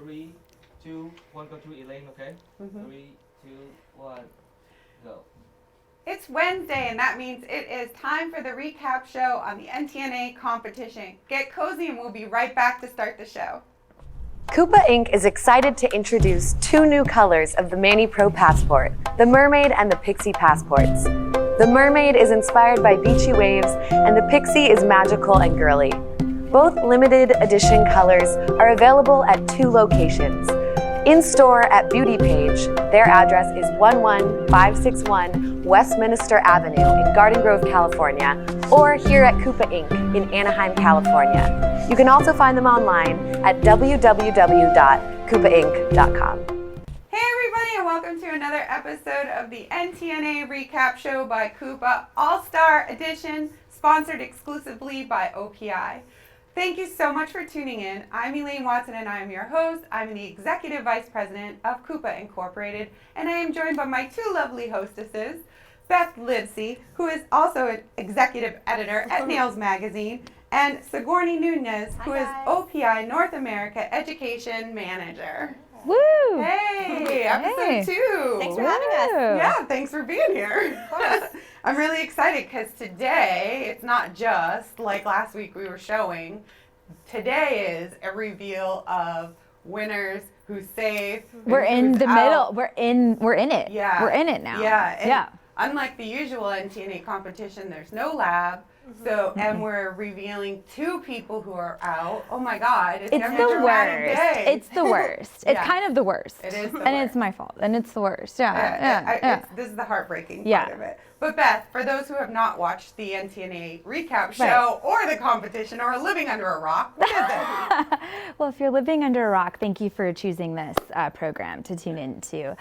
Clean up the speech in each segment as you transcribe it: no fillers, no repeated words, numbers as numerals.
3, 2, 1, go to Elaine, okay? 3, 2, 1, go. It's Wednesday, and that means it is time for the recap show on the NTNA competition. Get cozy, and we'll be right back to start the show. KUPA Inc. is excited to introduce 2 new colors of the Manny Pro Passport, the Mermaid and the Pixie Passports. The Mermaid is inspired by beachy waves, and the Pixie is magical and girly. Both limited edition colors are available at 2 locations. In-store at Beauty Page, their address is 11561 Westminster Avenue in Garden Grove, California, or here at KUPA Inc. in Anaheim, California. You can also find them online at www.kupainc.com. Hey everybody, and welcome to another episode of the NTNA Recap Show by KUPA All-Star Edition, sponsored exclusively by OPI. Thank you so much for tuning in. I'm Elaine Watson, and I am your host. I'm the Executive Vice President of KUPA Incorporated, and I am joined by my 2 lovely hostesses, Beth Livesey, who is also an Executive Editor at Nails Magazine, and Sigourney Nunez, who is OPI North America Education Manager. Woo! Hey, episode 2. Thanks for having us. Yeah, thanks for being here. Of course. I'm really excited because today, it's not just like last week we were showing. Today is a reveal of winners who's safe. We're in the middle. We're in it. Yeah. We're in it now. Yeah. And yeah. unlike the usual NTNA competition, there's no lab. So, and we're revealing 2 people who are out. Oh my God. It's the worst. Day. It's the worst. It's Yeah. kind of the worst. It is the And worst. it's my fault. And it's the worst. Yeah. This is the heartbreaking Yeah. part of it. But Beth, for those who have not watched the NTNA recap show or the competition or are living under a rock, what is it? Well, if you're living under a rock, thank you for choosing this program to tune into.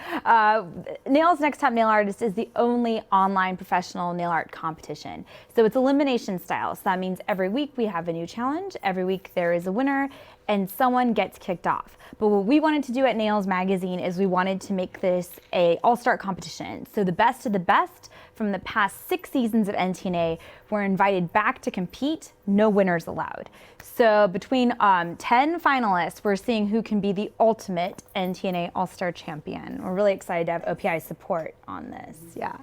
Nails Next Top Nail Artist is the only online professional nail art competition. So it's elimination style. So that means every week we have a new challenge. Every week there is a winner and someone gets kicked off. But what we wanted to do at Nails Magazine is we wanted to make this a all-star competition. So the best of the best from the past 6 seasons of NTNA were invited back to compete, no winners allowed. So between 10 finalists, we're seeing who can be the ultimate NTNA All-Star champion. We're really excited to have OPI support on this, yeah.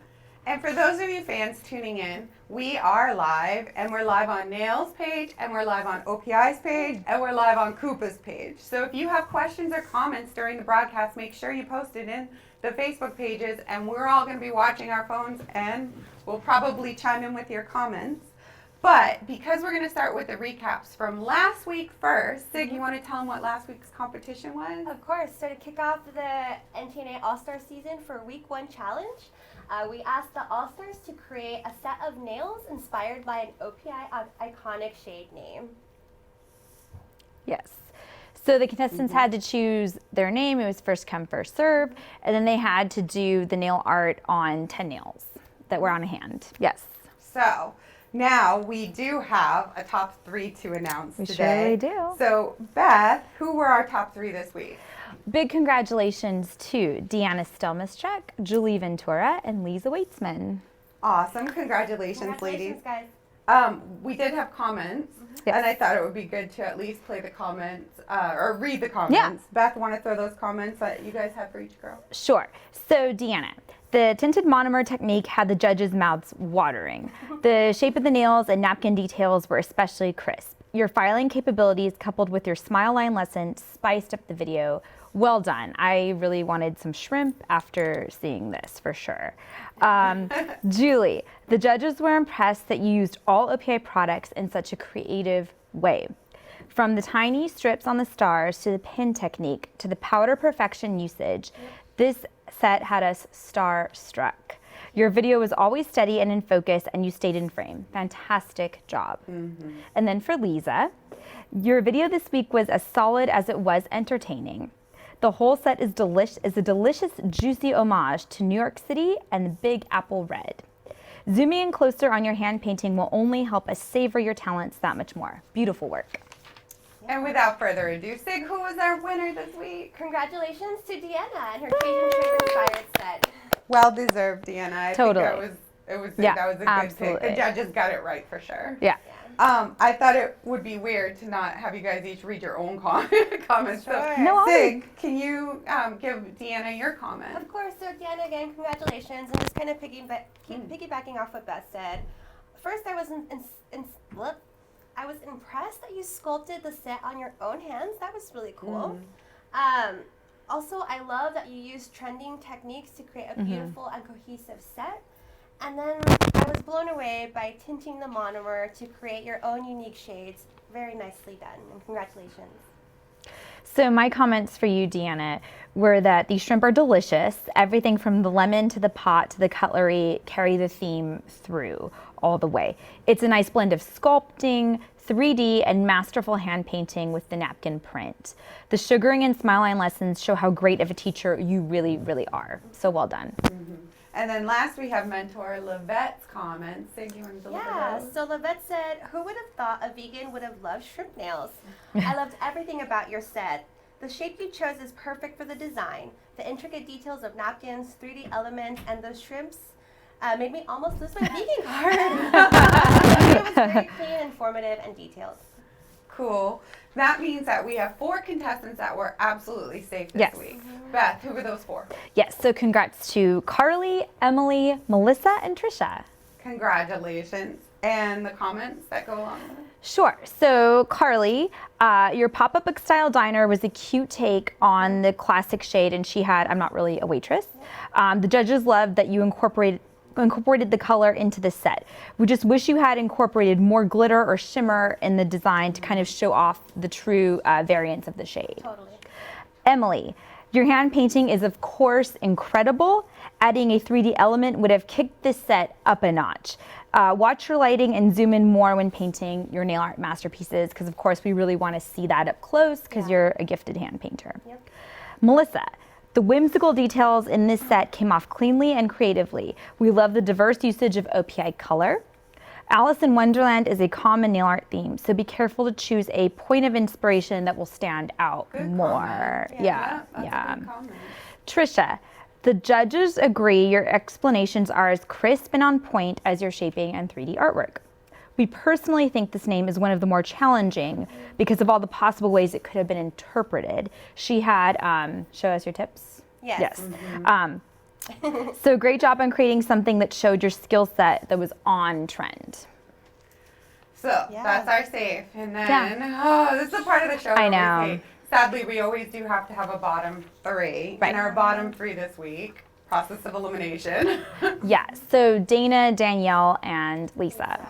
And for those of you fans tuning in, we are live, and we're live on Nails' page, and we're live on OPI's page, and we're live on KUPA's page. So if you have questions or comments during the broadcast, make sure you post it in the Facebook pages, and we're all going to be watching our phones, and we'll probably chime in with your comments. But because we're going to start with the recaps from last week first, Sig, you want to tell them what last week's competition was? Of course. So to kick off the NTNA All-Star season for Week 1 challenge, we asked the All-Stars to create a set of nails inspired by an OPI iconic shade name. Yes. So the contestants had to choose their name. It was first come, first serve. And then they had to do the nail art on 10 nails that were on hand. Yes. So now we do have a top 3 to announce We today. surely do. So Beth, who were our top 3 this week? Big congratulations to Deanna Stelmaschek, Julie Ventura, and Lisa Weitzman. Awesome. Congratulations, ladies. Guys. We did have comments, Yes. and I thought it would be good to at least play the comments, or read the comments. Beth, want to throw those comments that you guys have for each girl? Sure. So Deanna, the tinted monomer technique had the judges' mouths watering. The shape of the nails and napkin details were especially crisp. Your filing capabilities coupled with your smile line lesson spiced up the video. Well done. I really wanted some shrimp after seeing this, for sure. Julie, the judges were impressed that you used all OPI products in such a creative way. From the tiny strips on the stars to the pin technique to the powder perfection usage, this set had us star-struck. Your video was always steady and in focus, and you stayed in frame. Fantastic job. And then for Lisa, your video this week was as solid as it was entertaining. The whole set is a delicious, juicy homage to New York City and the Big Apple Red. Zooming in closer on your hand painting will only help us savor your talents that much more. Beautiful work. And without further ado, Sig, who was our winner this week? Congratulations to Deanna and her Cajun shrimp inspired set. Well deserved, Deanna. I Totally. think that was Yeah, a good absolutely. pick. The judges got it right for sure. Yeah. I thought it would be weird to not have you guys each read your own comments. Sure. So, No, I'll Sig, can you give Deanna your comment? Of course. So Deanna, again, congratulations, and just kind of piggybacking off what Beth said. First, I was I was impressed that you sculpted the set on your own hands. That was really cool. Also, I love that you used trending techniques to create a beautiful and cohesive set. And then I was blown away by tinting the monomer to create your own unique shades. Very nicely done, and congratulations. So my comments for you, Deanna, were that these shrimp are delicious. Everything from the lemon to the pot to the cutlery carry the theme through all the way. It's a nice blend of sculpting, 3D, and masterful hand painting with the napkin print. The sugaring and smile line lessons show how great of a teacher you really, really are. So well done. And then last we have mentor Levette's comments. Sig, you want to deliver those? So Levette said, who would have thought a vegan would have loved shrimp nails? I loved everything about your set. The shape you chose is perfect for the design. The intricate details of napkins, 3D elements, and those shrimps made me almost lose my vegan card. It was very clean, informative, and detailed. Cool. That means that we have 4 contestants that were absolutely safe this week. Beth, who were those 4? Yes, so congrats to Carly, Emily, Melissa, and Trisha. Congratulations. And the comments that go along with it? Sure. So Carly, your pop-up book style diner was a cute take on the classic shade, and she had, I'm not really a waitress. The judges loved that you incorporated the color into the set. We just wish you had incorporated more glitter or shimmer in the design to kind of show off the true variance of the shade. Totally. Emily, your hand painting is of course incredible. Adding a 3D element would have kicked this set up a notch. Watch your lighting and zoom in more when painting your nail art masterpieces, because of course we really want to see that up close because you're a gifted hand painter. Yep. Melissa, the whimsical details in this set came off cleanly and creatively. We love the diverse usage of OPI color. Alice in Wonderland is a common nail art theme, so be careful to choose a point of inspiration that will stand out more. Comment. That's a good comment. Trisha, the judges agree your explanations are as crisp and on point as your shaping and 3D artwork. We personally think this name is one of the more challenging because of all the possible ways it could have been interpreted. She had, show us your tips? Yes. So great job on creating something that showed your skill set that was on trend. So that's our safe. And then, this is the part of the show I where we know. say, sadly, we always do have to have a bottom 3. Right. And our bottom 3 this week, process of elimination. Yeah, so Dana, Danielle, and Lisa.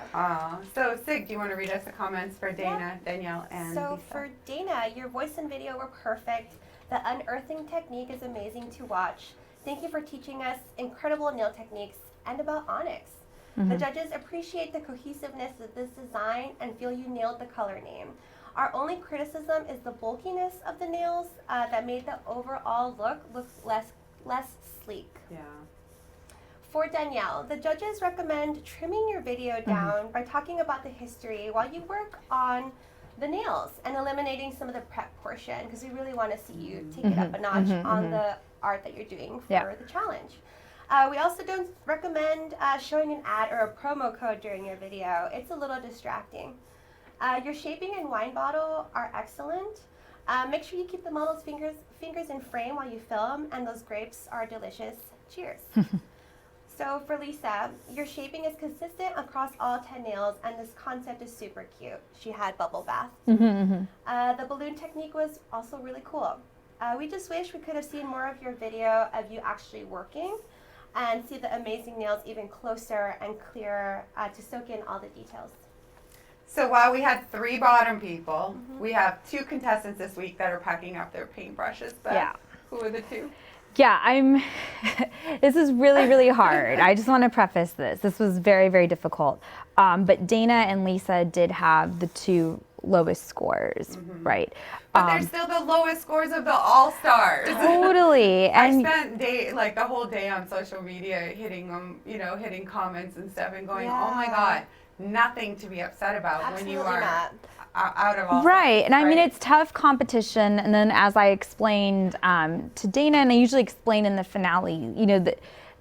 So Sig, do you want to read us the comments for Dana, Danielle, and So Lisa? for Dana, your voice and video were perfect. The unearthing technique is amazing to watch. Thank you for teaching us incredible nail techniques and about onyx. The judges appreciate the cohesiveness of this design and feel you nailed the color name. Our only criticism is the bulkiness of the nails that made the overall look less sleek. Yeah. For Danielle, the judges recommend trimming your video down by talking about the history while you work on the nails and eliminating some of the prep portion, because we really want to see you take it up a notch on the art that you're doing for the challenge. We also don't recommend showing an ad or a promo code during your video. It's a little distracting. Your shaping and wine bottle are excellent. Make sure you keep the model's fingers in frame while you film, and those grapes are delicious. Cheers. So for Lisa, your shaping is consistent across all 10 nails, and this concept is super cute. She had bubble bath. The balloon technique was also really cool. We just wish we could have seen more of your video of you actually working and see the amazing nails even closer and clearer to soak in all the details. So while we had 3 bottom people, we have 2 contestants this week that are packing up their paintbrushes. But who are the 2? Yeah, this is really, really hard. I just want to preface this. This was very, very difficult. But Dana and Lisa did have the 2 lowest scores, right? But they're still the lowest scores of the All-Stars. Totally. I And spent the whole day on social media hitting them, hitting comments and stuff and going, oh my God, nothing to be upset about Absolutely when you are not. Out of all. right, and I mean, it's tough competition. And then as I explained to Dana, and I usually explain in the finale,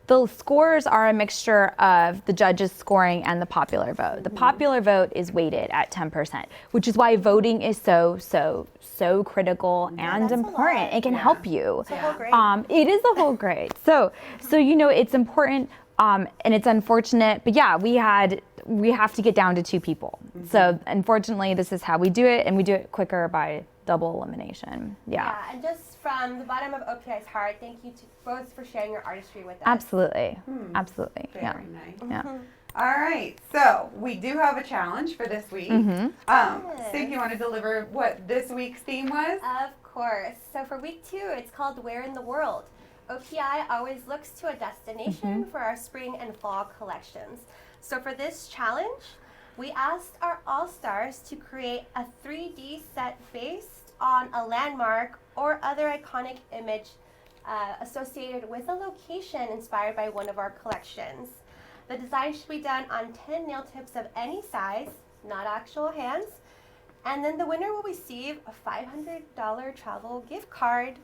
the scores are a mixture of the judges scoring and the popular vote. The popular vote is weighted at 10%, which is why voting is so critical and that's a important. lot. It can help you. It's a whole grade. It is the whole grade. So you know, it's important and it's unfortunate, but yeah, we have to get down to 2 people. So unfortunately, this is how we do it, and we do it quicker by double elimination. Yeah. And just from the bottom of OPI's heart, thank you to both for sharing your artistry with us. Absolutely. Absolutely. Very Yeah. nice. Yeah. All right, so we do have a challenge for this week. Steve, you want to deliver what this week's theme was? Of course. So for week 2, it's called Where in the World? OPI always looks to a destination for our spring and fall collections. So for this challenge, we asked our All-Stars to create a 3D set based on a landmark or other iconic image associated with a location inspired by one of our collections. The design should be done on 10 nail tips of any size, not actual hands, and then the winner will receive a $500 travel gift card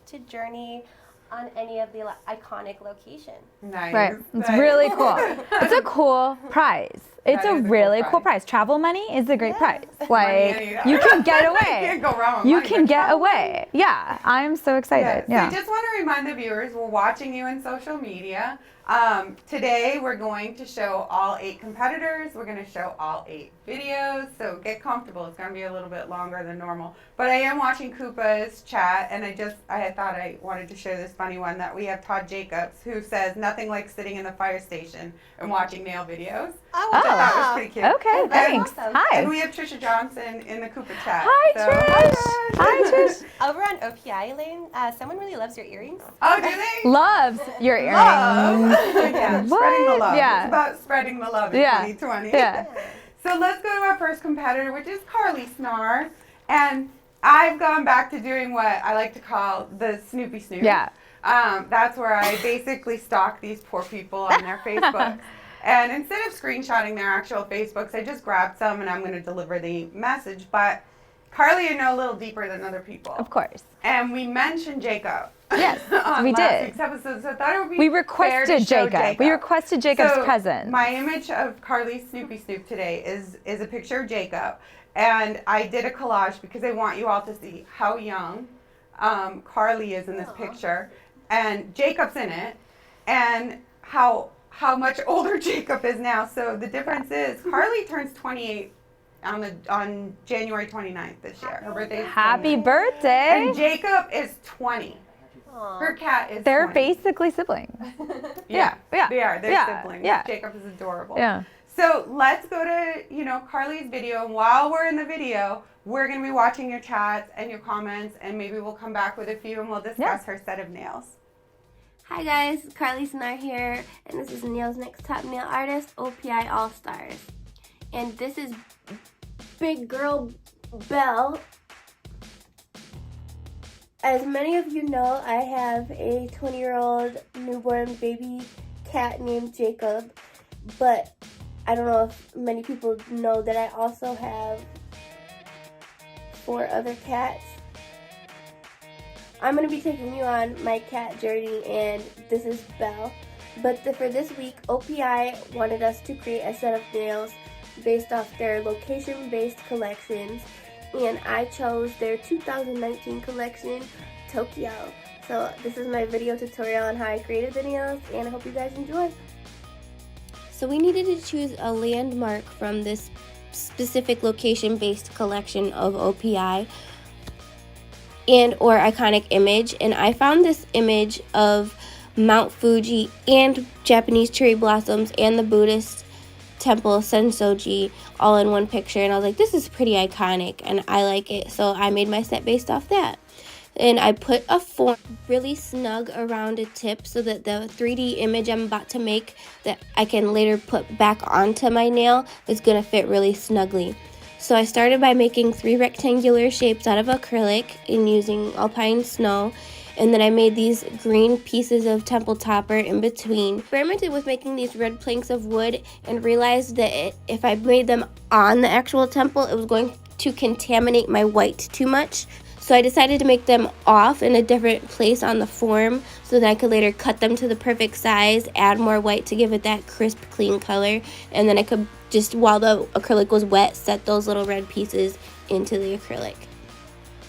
to journey on any of the iconic locations. Nice. Right. It's really cool. It's a cool prize. It's That a is a cool really cool prize. prize. Travel money is a great Yeah. prize. Money Like, anytime. you can get You away. can't go wrong with You money, can but get travel away. Yeah. I'm so excited. So Yeah. I just want to remind the viewers, we're watching you in social media. Today we're going to show all 8 competitors. We're going to show all 8 videos. So get comfortable. It's going to be a little bit longer than normal. But I am watching KUPA's chat, and I thought I wanted to share this funny one that we have Todd Jacobs, who says nothing like sitting in the fire station and watching nail videos. Oh, Which I thought wow. was pretty cute. Okay, And- thanks. awesome. Hi. And we have Trisha Johnson in the KUPA chat. Hi, So- Trish. Hi, Trish. Over on OPI, Elaine, someone really loves your earrings. Oh, do they? Loves your earrings. Love. Yeah, What? spreading the love. Yeah. It's about spreading the love in Yeah. 2020. Yeah. So let's go to our first competitor, which is Carly Snar. And I've gone back to doing what I like to call the Snoopy Snoop. Yeah. That's where I basically stalk these poor people on their Facebooks. And instead of screenshotting their actual Facebooks, I just grabbed some and I'm going to deliver the message. But Carly, I know a little deeper than other people. Of course. And we mentioned Jacob. Yes, on we last did. week's episode, so I thought it would be We fair to requested show Jacob. We requested Jacob's So presence. My image of Carly's Snoopy Snoop today is a picture of Jacob, and I did a collage because I want you all to see how young Carly is in this picture, and Jacob's in it, and how much older Jacob is now. So the difference is Carly turns 28 on January 29th this year. Her birthday is Happy 29th. birthday. And Jacob is 20. Aw. Her cat is They're 20. basically siblings. Yeah, Yeah. they are. They're Yeah. siblings. Yeah. Jacob is adorable. Yeah. So let's go to, Carly's video. And while we're in the video, we're going to be watching your chats and your comments, and maybe we'll come back with a few and we'll discuss her set of nails. Hi guys, Carly Snar here, and this is Nails Next Top Nail Artist, OPI All-Stars. And this is Big Girl Belle. As many of you know, I have a 20-year-old newborn baby cat named Jacob, but I don't know if many people know that I also have 4 other cats. I'm going to be taking you on my cat journey, and this is Belle. But for this week, OPI wanted us to create a set of nails based off their location-based collections, and I chose their 2019 collection, Tokyo. So this is my video tutorial on how I created the nails, and I hope you guys enjoy. So we needed to choose a landmark from this specific location-based collection of OPI and or iconic image, and I found this image of Mount Fuji and Japanese cherry blossoms and the Buddhist temple Sensoji all in one picture, and I was like, this is pretty iconic and I like it, so I made my set based off that. And I put a form really snug around a tip so that the 3D image I'm about to make that I can later put back onto my nail is going to fit really snugly. So I started by making 3 rectangular shapes out of acrylic and using alpine snow, and then I made these green pieces of temple topper in between. Experimented with making these red planks of wood and realized that if I made them on the actual temple, it was going to contaminate my white too much. So I decided to make them off in a different place on the form so that I could later cut them to the perfect size, add more white to give it that crisp, clean color, and then I could just, while the acrylic was wet, set those little red pieces into the acrylic.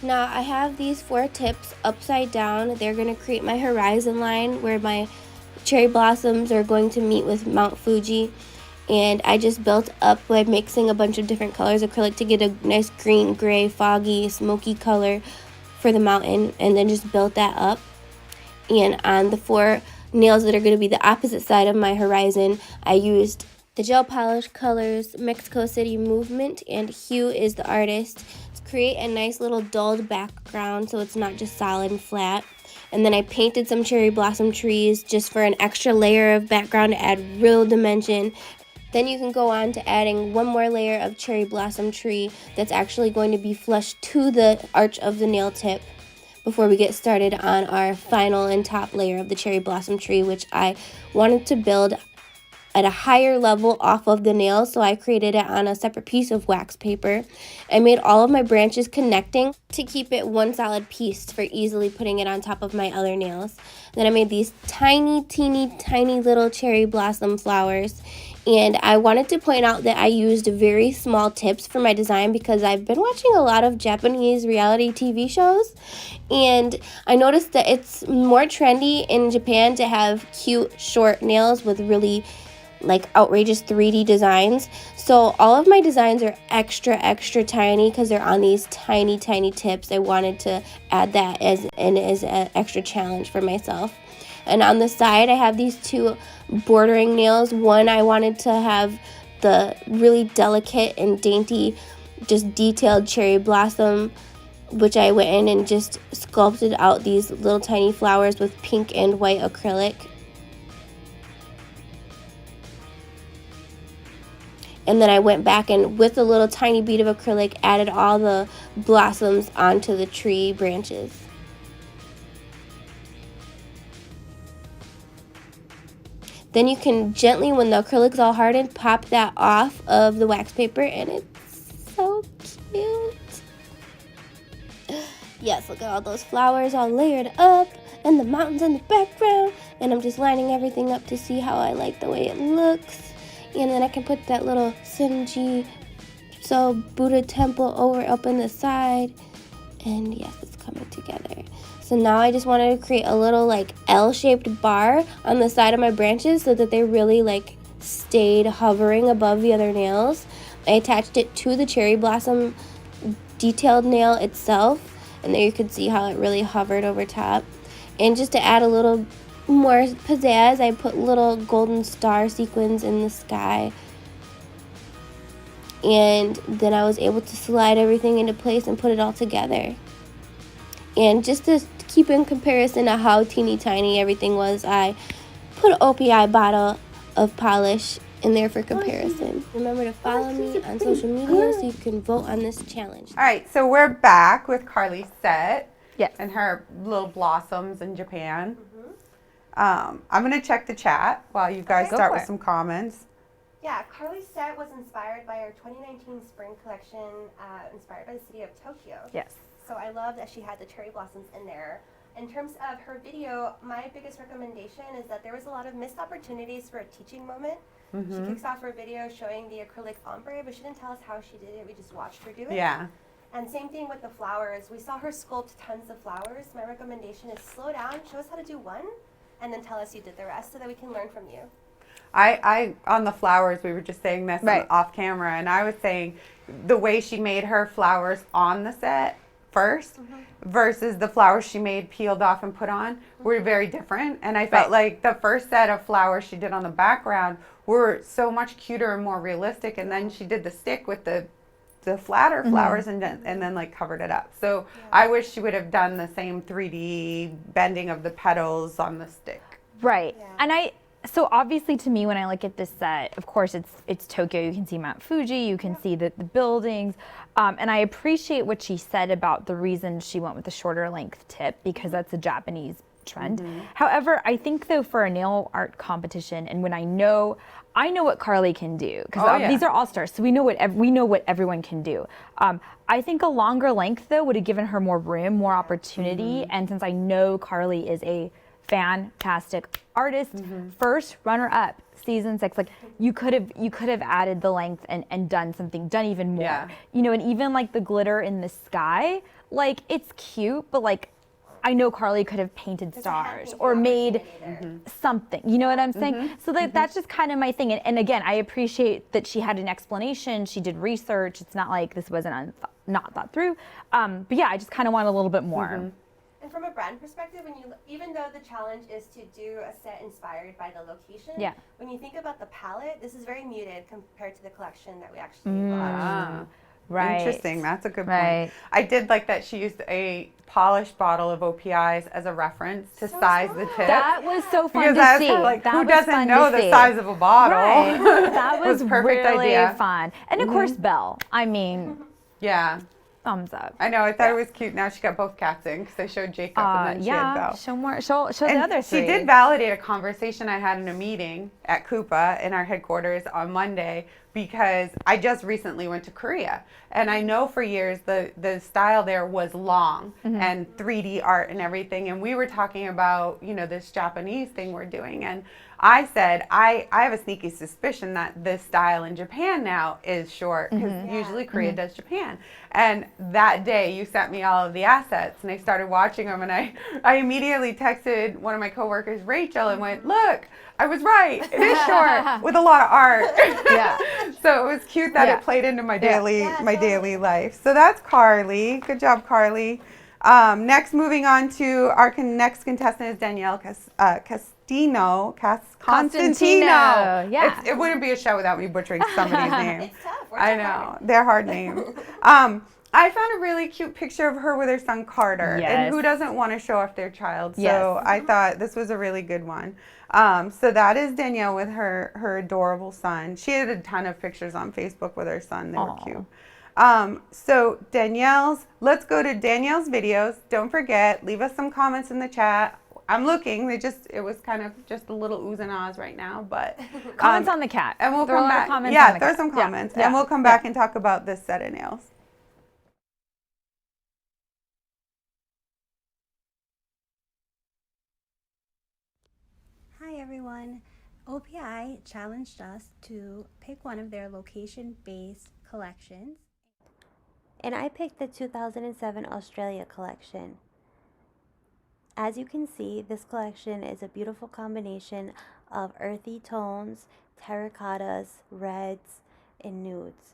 Now I have these 4 tips upside down. They're going to create my horizon line where my cherry blossoms are going to meet with Mount Fuji. And I just built up by mixing a bunch of different colors of acrylic to get a nice green, gray, foggy, smoky color for the mountain, and then just built that up. And on the 4 nails that are going to be the opposite side of my horizon, I used the gel polish colors Mexico City Movement, and Hue is the artist, to create a nice little dulled background so it's not just solid and flat. And then I painted some cherry blossom trees just for an extra layer of background to add real dimension. Then you can go on to adding one more layer of cherry blossom tree that's actually going to be flush to the arch of the nail tip before we get started on our final and top layer of the cherry blossom tree, which I wanted to build at a higher level off of the nail, so I created it on a separate piece of wax paper. I made all of my branches connecting to keep it one solid piece for easily putting it on top of my other nails. Then I made these tiny, teeny, tiny little cherry blossom flowers. And I wanted to point out that I used very small tips for my design because I've been watching a lot of Japanese reality TV shows, and I noticed that it's more trendy in Japan to have cute short nails with really like outrageous 3D designs. So all of my designs are extra tiny because they're on these tiny tips. I wanted to add that as an extra challenge for myself. And on the side I have these 2 bordering nails. One, I wanted to have the really delicate and dainty, just detailed cherry blossom, which I went in and just sculpted out these little tiny flowers with pink and white acrylic. And then I went back and with a little tiny bead of acrylic added all the blossoms onto the tree branches. Then you can gently, when the acrylic's all hardened, pop that off of the wax paper, and it's so cute. Yes, look at all those flowers all layered up, and the mountains in the background, and I'm just lining everything up to see how I like the way it looks. And then I can put that little Senji So Buddha temple over up in the side, and yes, it's coming together. So now I just wanted to create a little like L-shaped bar on the side of my branches so that they really like stayed hovering above the other nails. I attached it to the cherry blossom detailed nail itself, and there you could see how it really hovered over top. And just to add a little more pizzazz, I put little golden star sequins in the sky. And then I was able to slide everything into place and put it all together. And just to keep in comparison to how teeny tiny everything was, I put an OPI bottle of polish in there for comparison. Remember to follow me on social media so you can vote on this challenge. All right, so we're back with Carly's set. Yes. And her little blossoms in Japan. I'm going to check the chat while you guys start with some comments. Yeah, Carly's set was inspired by our 2019 spring collection, inspired by the city of Tokyo. Yes. So I love that she had the cherry blossoms in there. In terms of her video, my biggest recommendation is that there was a lot of missed opportunities for a teaching moment. She kicks off her video showing the acrylic ombre, but she didn't tell us how she did it. We just watched her do it. Yeah. And same thing with the flowers. We saw her sculpt tons of flowers. My recommendation is slow down, show us how to do one, and then tell us you did the rest so that we can learn from you. I on the flowers, we were just saying this off camera, and I was saying the way she made her flowers on the set first versus the flowers she made peeled off and put on were very different. And I felt like the first set of flowers she did on the background were so much cuter and more realistic, and then she did the stick with the flatter flowers and then like covered it up. So I wish she would have done the same 3D bending of the petals on the stick. Right. Yeah. And so obviously to me, when I look at this set, of course it's Tokyo. You can see Mount Fuji, you can see the buildings. And I appreciate what she said about the reason she went with the shorter length tip, because that's a Japanese trend. However, I think though for a nail art competition, and when I know what Carly can do, because these are all stars, so we know what everyone can do. I think a longer length though would have given her more room, more opportunity, and since I know Carly is a fantastic artist, first runner up, season 6, like you could have added the length and done even more. You know, and even like the glitter in the sky, like it's cute, but like I know Carly could have painted stars or made something, you know what I'm saying? So that's just kind of my thing. And again, I appreciate that she had an explanation, she did research. It's not like this wasn't not thought through. But yeah, I just kind of want a little bit more. And from a brand perspective, even though the challenge is to do a set inspired by the location, when you think about the palette, this is very muted compared to the collection that we actually launched. Right. Interesting. That's a good point. I did like that she used a polished bottle of OPIs as a reference to size the tip. That was so fun to see. Like, who doesn't know the size of a bottle? Right. That was perfect really idea. fun. And of course, Belle. I mean, thumbs up. I know. I thought it was cute. Now she got both cats in because they showed Jacob and then she had Belle. Show the other three. She did validate a conversation I had in a meeting at KUPA in our headquarters on Monday, because I just recently went to Korea, and I know for years the style there was long and 3D art and everything, and we were talking about, you know, this Japanese thing we're doing, and I said I have a sneaky suspicion that this style in Japan now is short, because usually Korea does Japan. And that day you sent me all of the assets and I started watching them, and I immediately texted one of my coworkers, Rachel, and went, look, I was right. It is short with a lot of art. So it was cute that it played into my daily life. So that's Carly. Good job, Carly. Next, moving on to our next contestant is Danielle Constantino. Yeah. It wouldn't be a show without me butchering somebody's name. It's tough. I know. They're hard names. I found a really cute picture of her with her son Carter. Yes. And who doesn't want to show off their child? So Yes. I thought this was a really good one. So that is Danielle with her adorable son. She had a ton of pictures on Facebook with her son. They were cute. So let's go to Danielle's videos. Don't forget, leave us some comments in the chat. I'm looking. It was kind of just a little oohs and ahs right now, but comments on the cat. And we'll throw come back. Throw some comments, and we'll come back and talk about this set of nails. Hi everyone. OPI challenged us to pick one of their location-based collections. And I picked the 2007 Australia collection. As you can see, this collection is a beautiful combination of earthy tones, terracottas, reds, and nudes.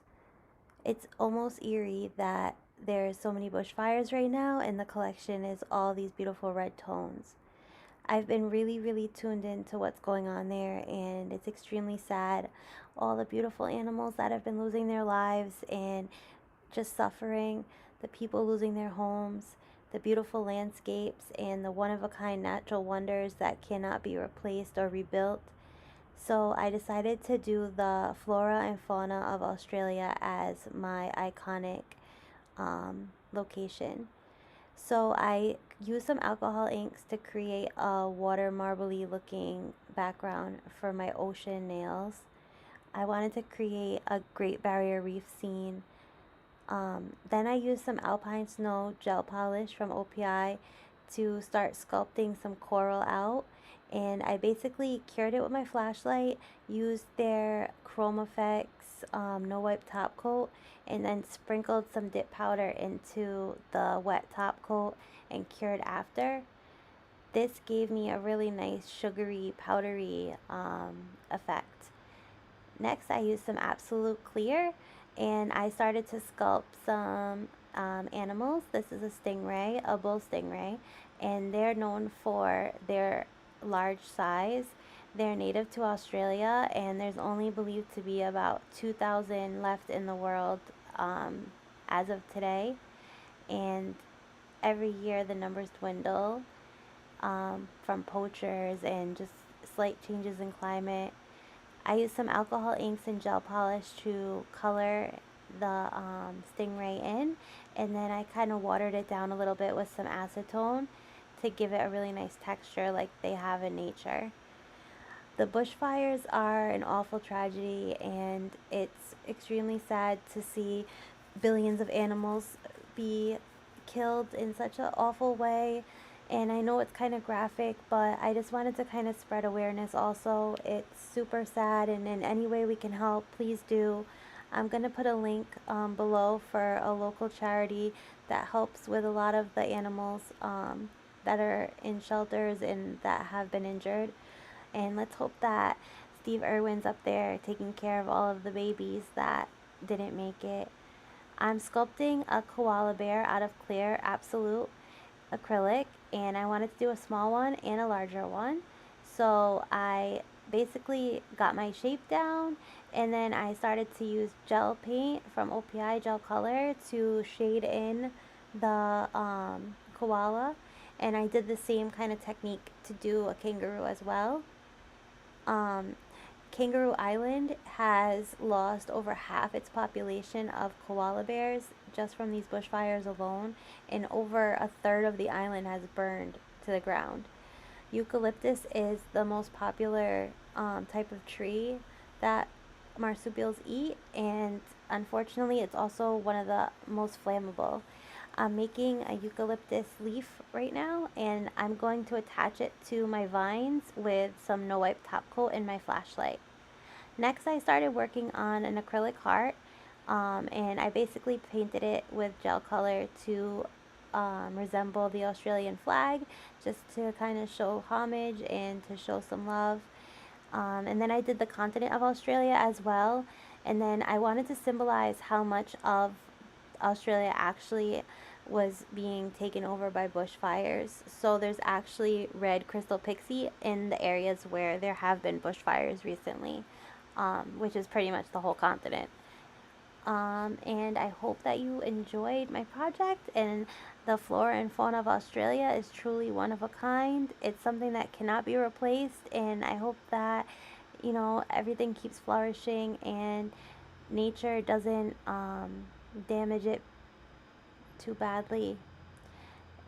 It's almost eerie that there's so many bushfires right now and the collection is all these beautiful red tones. I've been really tuned into what's going on there, and it's extremely sad. All the beautiful animals that have been losing their lives and just suffering, the people losing their homes, the beautiful landscapes, and the one-of-a-kind natural wonders that cannot be replaced or rebuilt. So I decided to do the flora and fauna of Australia as my iconic location. So I used some alcohol inks to create a water marbly looking background for my ocean nails. I wanted to create a Great Barrier Reef scene. Then I used some alpine snow gel polish from OPI to start sculpting some coral out, and I basically cured it with my flashlight, used their Chrome Effects no wipe top coat, and then sprinkled some dip powder into the wet top coat and cured after. This gave me a really nice sugary powdery effect. Next I used some Absolute Clear, and I started to sculpt some animals. This is a stingray, a bull stingray, and they're known for their large size. They're native to Australia, and there's only believed to be about 2,000 left in the world as of today. And every year the numbers dwindle from poachers and just slight changes in climate. I used some alcohol inks and gel polish to color the stingray in, and then I kind of watered it down a little bit with some acetone to give it a really nice texture like they have in nature. The bushfires are an awful tragedy, and it's extremely sad to see billions of animals be killed in such an awful way. And I know it's kind of graphic, but I just wanted to kind of spread awareness also. It's super sad, and in any way we can help, please do. I'm going to put a link below for a local charity that helps with a lot of the animals that are in shelters and that have been injured. And let's hope that Steve Irwin's up there taking care of all of the babies that didn't make it. I'm sculpting a koala bear out of clear absolute acrylic, and I wanted to do a small one and a larger one. So I basically got my shape down, and then I started to use gel paint from OPI gel color to shade in the koala, and I did the same kind of technique to do a kangaroo as well. Kangaroo Island has lost over half its population of koala bears just from these bushfires alone, and over a third of the island has burned to the ground. Eucalyptus is the most popular type of tree that marsupials eat, and unfortunately it's also one of the most flammable. I'm making a eucalyptus leaf right now, and I'm going to attach it to my vines with some no wipe top coat and my flashlight. Next, I started working on an acrylic heart, and I basically painted it with gel color to resemble the Australian flag, just to kind of show homage and to show some love. And then I did the continent of Australia as well, and then I wanted to symbolize how much of Australia actually was being taken over by bushfires. So there's actually red crystal pixie in the areas where there have been bushfires recently, which is pretty much the whole continent. And I hope that you enjoyed my project, and the flora and fauna of Australia is truly one of a kind. It's something that cannot be replaced, and I hope that, you know, everything keeps flourishing and nature doesn't damage it too badly.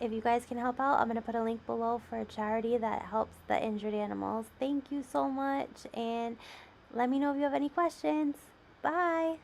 If you guys can help out, I'm going to put a link below for a charity that helps the injured animals. Thank you so much, and let me know if you have any questions. Bye!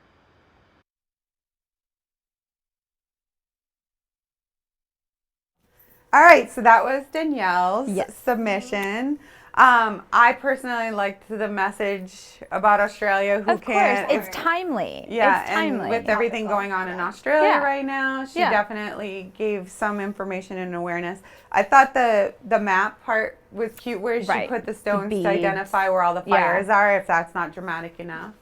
All right, so that was Danielle's Yes. submission. I personally liked the message about Australia. Who Of course, can't? it's timely. Yeah, it's timely. and with everything going on in Australia Yeah. right now, she Yeah. definitely gave some information and awareness. I thought the map part was cute, where she Right. put the stones beads. to identify where all the Yeah. fires are, if that's not dramatic enough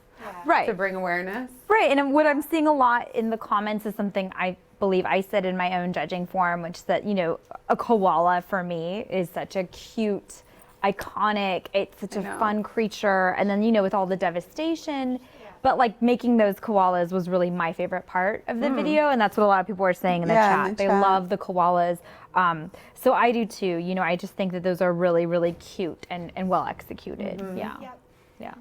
Right. to bring awareness. Right, and what I'm seeing a lot in the comments is something I believe I said in my own judging forum, which is that, you know, a koala for me is such a cute, iconic, it's such a fun creature, and then, you know, with all the devastation, but like making those koalas was really my favorite part of the video, and that's what a lot of people were saying in the Yeah, chat. in the They chat. love the koalas. So I do too. You know, I just think that those are really, really cute and well executed. Yeah. Yep. Yeah.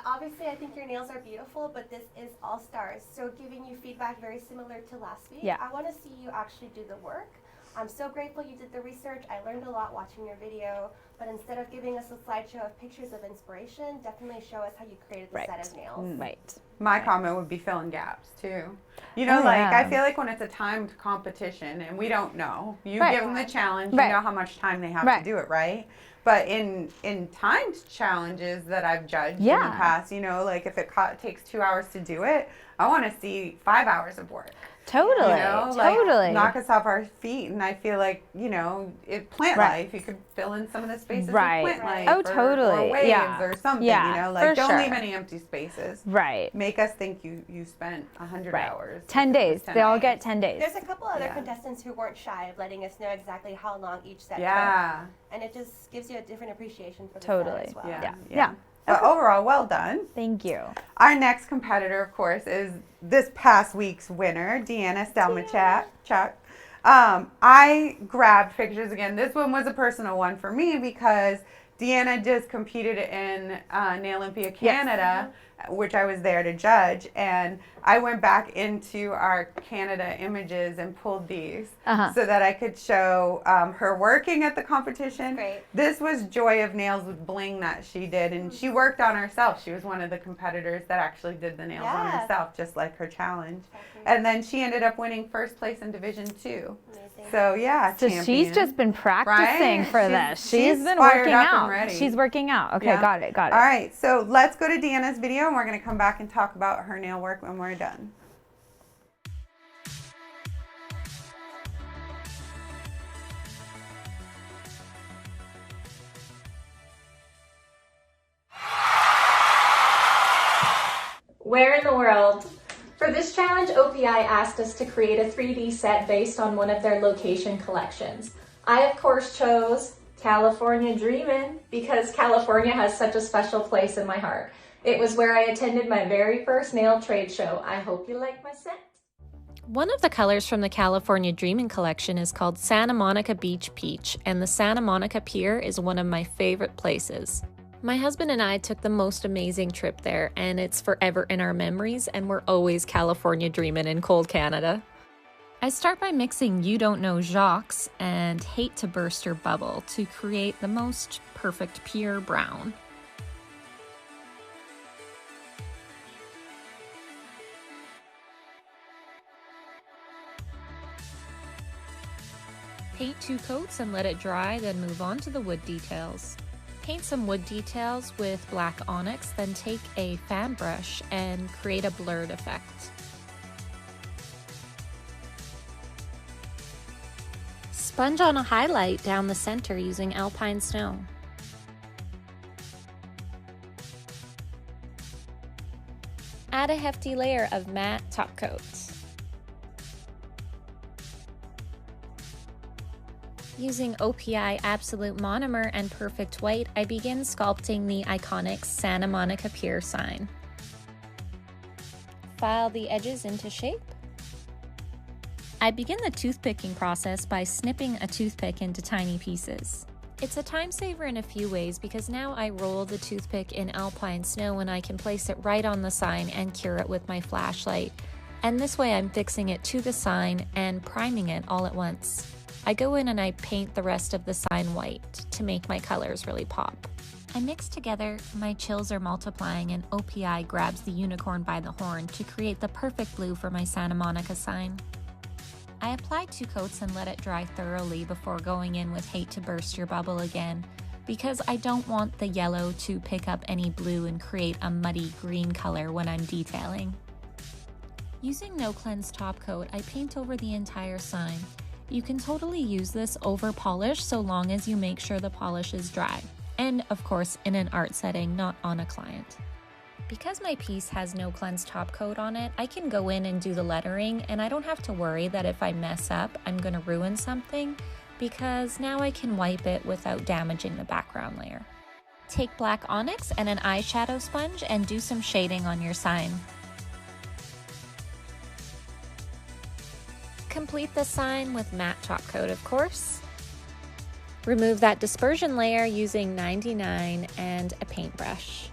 Obviously, I think your nails are beautiful, but this is all stars. So giving you feedback very similar to last week. Yeah. I want to see you actually do the work. I'm so grateful you did the research. I learned a lot watching your video. But instead of giving us a slideshow of pictures of inspiration, definitely show us how you created the set of nails. Right. My comment would be filling gaps too. You know, Oh, like yeah. I feel like when it's a timed competition and we don't know, you Right. give them the challenge, Right. you know how much time they have Right. to do it, right? But in timed challenges that I've judged in the Yeah. past, you know, like if it takes 2 hours to do it, I want to see 5 hours of work. Totally. You know, like Totally. knock us off our feet. And I feel like, you know, plant Right. life, you could fill in some of the spaces Right. with plant life. Oh, or totally. waves Yeah. or something, Yeah, you know, like for don't sure. leave any empty spaces. Right. Make us think you spent 100 Right. hours. 10 if it was days. 10 They all hours. get 10 days. There's a couple other Yeah. contestants who weren't shy of letting us know exactly how long each set took. Yeah. And it just gives you a different appreciation for the Totally. set as well. Yeah. Yeah. But overall, well done. Thank you. Our next competitor, of course, is this past week's winner, Deanna Stelmachuk. I grabbed pictures again. This one was a personal one for me because Deanna just competed in Nail Olympia Canada, which I was there to judge, and I went back into our Canada images and pulled these so that I could show her working at the competition. Great. This was Joy of Nails with bling that she did, and she worked on herself. She was one of the competitors that actually did the nails on herself, just like her challenge. And then she ended up winning first place in Division 2. Amazing. So yeah, So champion. she's just been practicing for this. She's been fired working up and out. ready. She's working out. Okay, Yeah. got it. All right, so let's go to Deanna's video, and we're going to come back and talk about her nail work when we're done. Where in the world? For this challenge, OPI asked us to create a 3D set based on one of their location collections. I, of course, chose California Dreamin' because California has such a special place in my heart. It was where I attended my very first nail trade show. I hope you like my set. One of the colors from the California Dreamin' collection is called Santa Monica Beach Peach, and the Santa Monica Pier is one of my favorite places. My husband and I took the most amazing trip there, and it's forever in our memories, and we're always California dreamin' in cold Canada. I start by mixing You Don't Know Jacques and Hate to Burst Your Bubble to create the most perfect pure brown. Paint 2 coats and let it dry, then move on to the wood details. Paint some wood details with black onyx, then take a fan brush and create a blurred effect. Sponge on a highlight down the center using alpine snow. Add a hefty layer of matte top coat. Using OPI Absolute Monomer and Perfect White, I begin sculpting the iconic Santa Monica Pier sign. File the edges into shape. I begin the toothpicking process by snipping a toothpick into tiny pieces. It's a time saver in a few ways because now I roll the toothpick in alpine snow and I can place it right on the sign and cure it with my flashlight. And this way I'm fixing it to the sign and priming it all at once. I go in and I paint the rest of the sign white to make my colors really pop. I mix together, my chills are multiplying, and OPI grabs the unicorn by the horn to create the perfect blue for my Santa Monica sign. I apply 2 coats and let it dry thoroughly before going in with Hate to Burst Your Bubble again, because I don't want the yellow to pick up any blue and create a muddy green color when I'm detailing. Using No Cleanse top coat, I paint over the entire sign. You can totally use this over polish so long as you make sure the polish is dry. And of course, in an art setting, not on a client. Because my piece has No Cleanse top coat on it, I can go in and do the lettering, and I don't have to worry that if I mess up, I'm going to ruin something, because now I can wipe it without damaging the background layer. Take black onyx and an eyeshadow sponge and do some shading on your sign. Complete the sign with matte top coat, of course. Remove that dispersion layer using 99 and a paintbrush.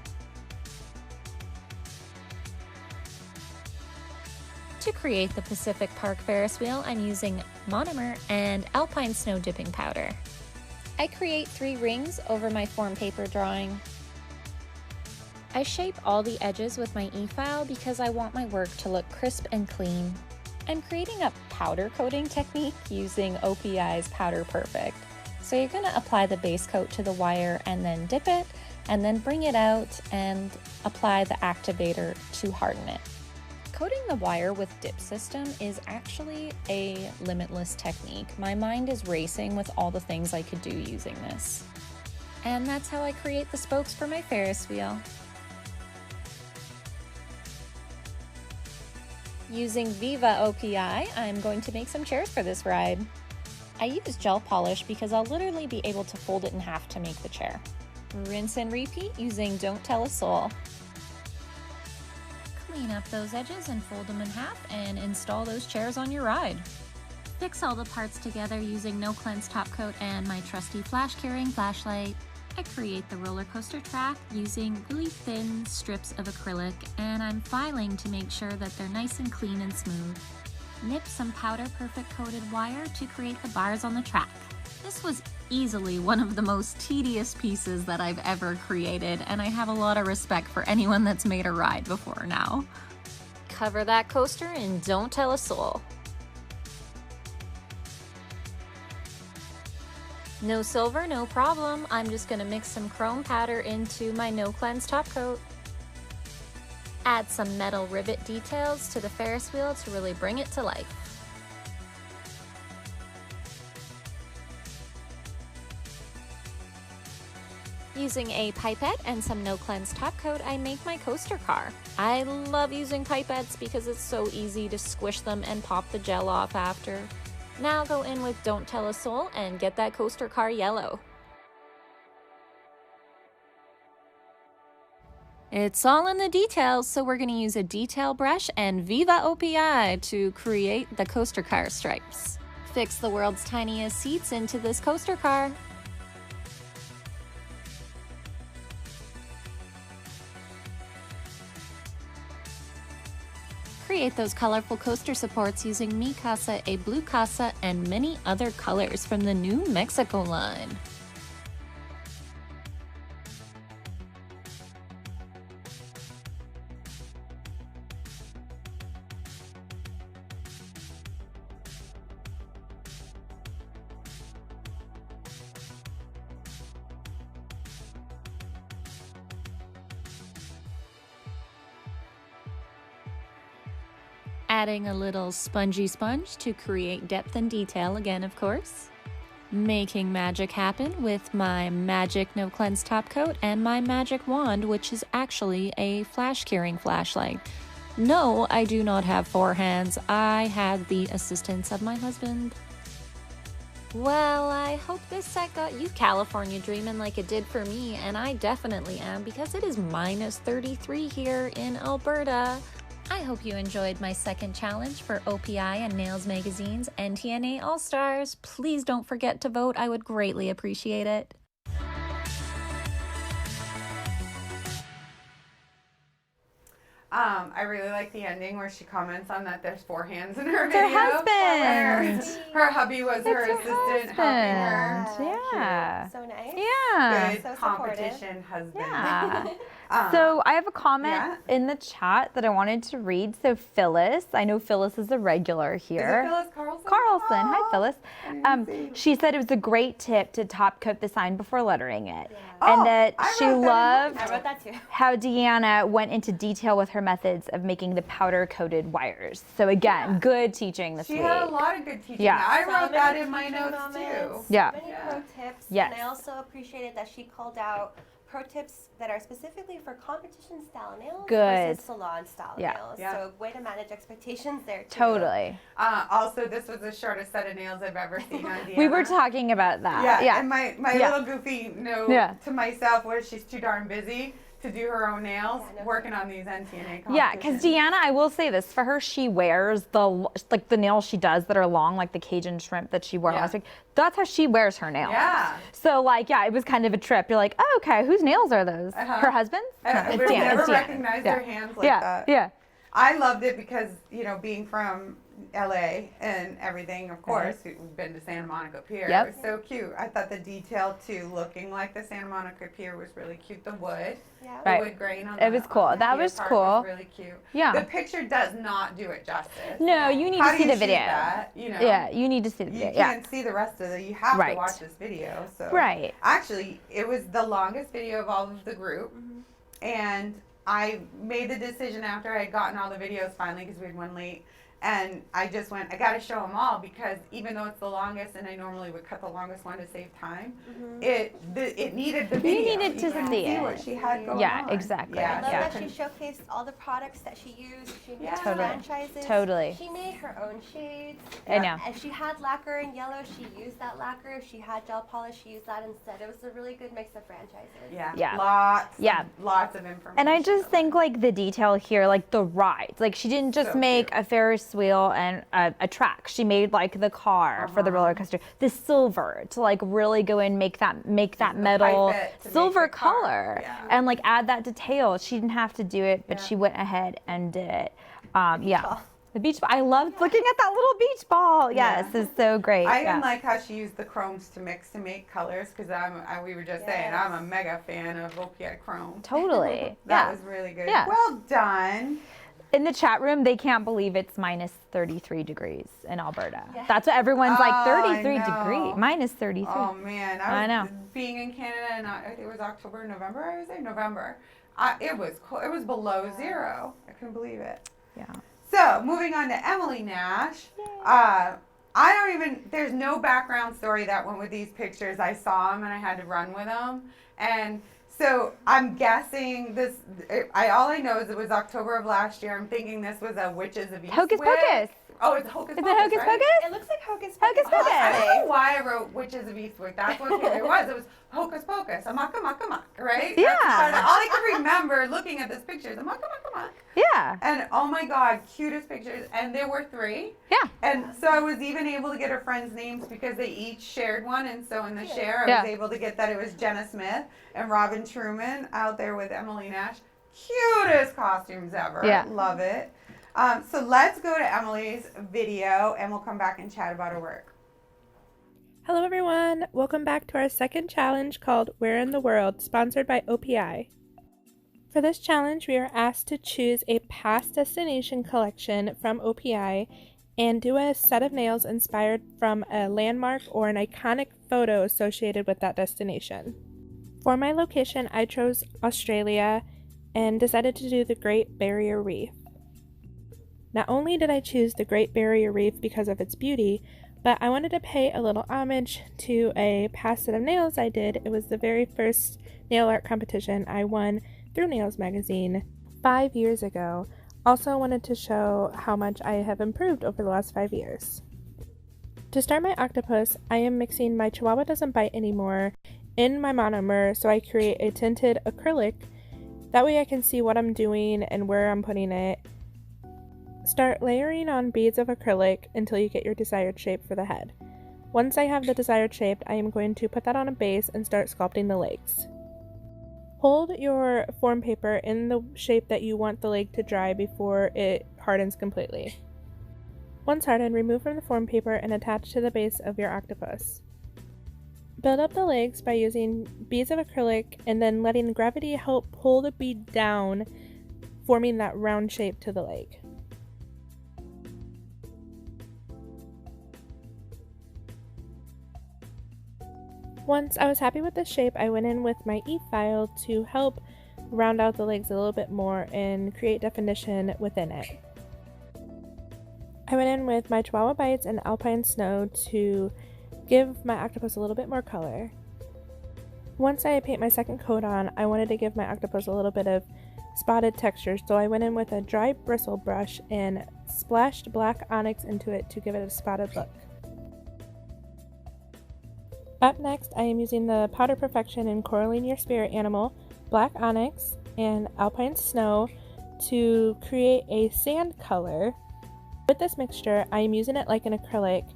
To create the Pacific Park Ferris wheel, I'm using monomer and alpine snow dipping powder. I create 3 rings over my form paper drawing. I shape all the edges with my e-file because I want my work to look crisp and clean. I'm creating a powder coating technique using OPI's Powder Perfect. So you're going to apply the base coat to the wire and then dip it, and then bring it out and apply the activator to harden it. Coating the wire with dip system is actually a limitless technique. My mind is racing with all the things I could do using this. And that's how I create the spokes for my Ferris wheel. Using Viva OPI, I'm going to make some chairs for this ride. I use gel polish because I'll literally be able to fold it in half to make the chair. Rinse and repeat using Don't Tell a Soul. Clean up those edges and fold them in half and install those chairs on your ride. Fix all the parts together using No Cleanse top coat and my trusty flash carrying flashlight. I create the roller coaster track using really thin strips of acrylic, and I'm filing to make sure that they're nice and clean and smooth. Nip some powder perfect coated wire to create the bars on the track. This was easily one of the most tedious pieces that I've ever created, and I have a lot of respect for anyone that's made a ride before now. Cover that coaster and don't tell a soul. No silver, no problem. I'm just gonna mix some chrome powder into my no cleanse top coat. Add some metal rivet details to the Ferris wheel to really bring it to life. Using a pipette and some no cleanse top coat, I make my coaster car. I love using pipettes because it's so easy to squish them and pop the gel off after. Now go in with Don't Tell a Soul and get that coaster car yellow. It's all in the details, so we're going to use a detail brush and Viva OPI to create the coaster car stripes. Fix the world's tiniest seats into this coaster car. Create those colorful coaster supports using Mi Casa, a Blue Casa, and many other colors from the New Mexico line. Adding a little spongy sponge to create depth and detail again, of course. Making magic happen with my magic no cleanse top coat and my magic wand, which is actually a flash curing flashlight. No, I do not have 4 hands. I had the assistance of my husband. Well, I hope this set got you California dreaming like it did for me, and I definitely am because it is minus 33 here in Alberta. I hope you enjoyed my second challenge for OPI and Nails Magazine's NTNA All-Stars. Please don't forget to vote. I would greatly appreciate it. I really like the ending where she comments on that there's 4 hands in her It's video. her husband. Her hubby was her assistant helping her. Yeah. So nice. Yeah. Good So competition husband. Yeah. So I have a comment in the chat that I wanted to read. So Phyllis, I know Phyllis is a regular here. Is it Phyllis Carlson? Carlson. Oh, Hi, Phyllis. She said it was a great tip to top coat the sign before lettering it. And that she loved I wrote that too. how Deanna went into detail with her methods of making the powder coated wires. So again, good teaching this She week. had a lot of good teaching. Yeah. I So wrote many that in my teaching notes moments, too. Yeah. Many pro tips. Yes. And I also appreciated that she called out pro tips that are specifically for competition style nails Good. versus salon style Yeah. nails. Yeah. So way to manage expectations there too. Totally. Also, this was the shortest set of nails I've ever seen on Deanna. We were talking about that. Yeah, Yeah. and my Yeah. little goofy note Yeah. to myself was she's too darn busy to do her own nails, Yeah, no working on these NTNA competitions. Yeah, because Deanna, I will say this, for her, she wears the nails she does that are long, like the Cajun shrimp that she wore last week. That's how she wears her nails. Yeah. So it was kind of a trip. You're like, oh, okay, whose nails are those? Her husband's? No, We've it's Deanna, never it's Deanna. recognized Yeah. her hands like Yeah, that. yeah. I loved it because, being from LA and everything, of course, we've been to Santa Monica Pier. Yep. It was so cute. I thought the detail too, looking like the Santa Monica Pier, was really cute. The wood, Yeah. the Right. wood grain on It was cool. on the That pier was part cool. was really cute. Yeah. The picture does not do it justice. No, you need How to do see you the video. shoot that? Yeah, you need to see the You video. Yeah. can't see the rest of it. You have Right. to watch this video. So Right. Actually, it was the longest video of all of the group, Mm-hmm. and I made the decision after I had gotten all the videos finally because we had one late. And I just went, I got to show them all because even though it's the longest, and I normally would cut the longest one to save time, it needed the video. needed to could see it. what she had going Yeah, on. exactly. I love Yeah. that she showcased all the products that she used. She made Totally. franchises. Totally. She made her own shades. I know. If she had lacquer in yellow, she used that lacquer. If she had gel polish, she used that instead. It was a really good mix of franchises. Yeah. Yeah. Lots of information. And I just think the detail here, the rides. She didn't just So make cute. a Ferris Ferris wheel and a track. She made like the car for the roller coaster. The silver to like really go and make that metal silver color and like add that detail. She didn't have to do it, but she went ahead and did it. The beach ball. I loved looking at that little beach ball. Yes, it's so great. I even like how she used the chromes to mix to make colors because we were just saying I'm a mega fan of OPI chrome. Totally. That was really good. Well done. In the chat room, they can't believe it's minus 33 degrees in Alberta. That's what everyone's like, 33 degrees, minus 33. Oh man, I know. Being in Canada, and I think it was October, November. I was there, November. It was cold. It was below zero. I couldn't believe it. Yeah. So, moving on to Emily Nash. There's no background story that went with these pictures. I saw them and I had to run with them. And so, I'm guessing all I know is it was October of last year. I'm thinking this was a Witches of Eastwick. Hocus Pocus. Oh, it's Hocus Pocus. Is it Hocus Pocus? It looks like Hocus Pocus. Hocus Pocus. I don't know why I wrote Witches of Eastwick. That's what it was. It was Hocus Pocus. Amok, right? Yeah. All I can remember looking at this picture is Amok. Yeah. And oh my God, cutest pictures. And there were 3. Yeah. And so I was even able to get her friends' names because they each shared one. And so in the share, I was able to get that it was Jenna Smith and Robin Truman out there with Emily Nash. Cutest costumes ever. Yeah. Love it. So let's go to Emily's video and we'll come back and chat about her work. Hello everyone, welcome back to our second challenge called Where in the World, sponsored by OPI. For this challenge, we are asked to choose a past destination collection from OPI and do a set of nails inspired from a landmark or an iconic photo associated with that destination. For my location, I chose Australia and decided to do the Great Barrier Reef. Not only did I choose the Great Barrier Reef because of its beauty, but I wanted to pay a little homage to a past set of nails I did. It was the very first nail art competition I won through Nails Magazine 5 years ago. Also wanted to show how much I have improved over the last 5 years. To start my octopus, I am mixing my Chihuahua Doesn't Bite Anymore in my monomer so I create a tinted acrylic. That way I can see what I'm doing and where I'm putting it. Start layering on beads of acrylic until you get your desired shape for the head. Once I have the desired shape, I am going to put that on a base and start sculpting the legs. Hold your form paper in the shape that you want the leg to dry before it hardens completely. Once hardened, remove from the form paper and attach to the base of your octopus. Build up the legs by using beads of acrylic and then letting gravity help pull the bead down, forming that round shape to the leg. Once I was happy with the shape, I went in with my e-file to help round out the legs a little bit more and create definition within it. I went in with my Chihuahua Bites and Alpine Snow to give my octopus a little bit more color. Once I paint my second coat on, I wanted to give my octopus a little bit of spotted texture, so I went in with a dry bristle brush and splashed black onyx into it to give it a spotted look. Up next, I am using the Powder Perfection in Coraline Your Spirit Animal, Black Onyx, and Alpine Snow to create a sand color. With this mixture, I am using it like an acrylic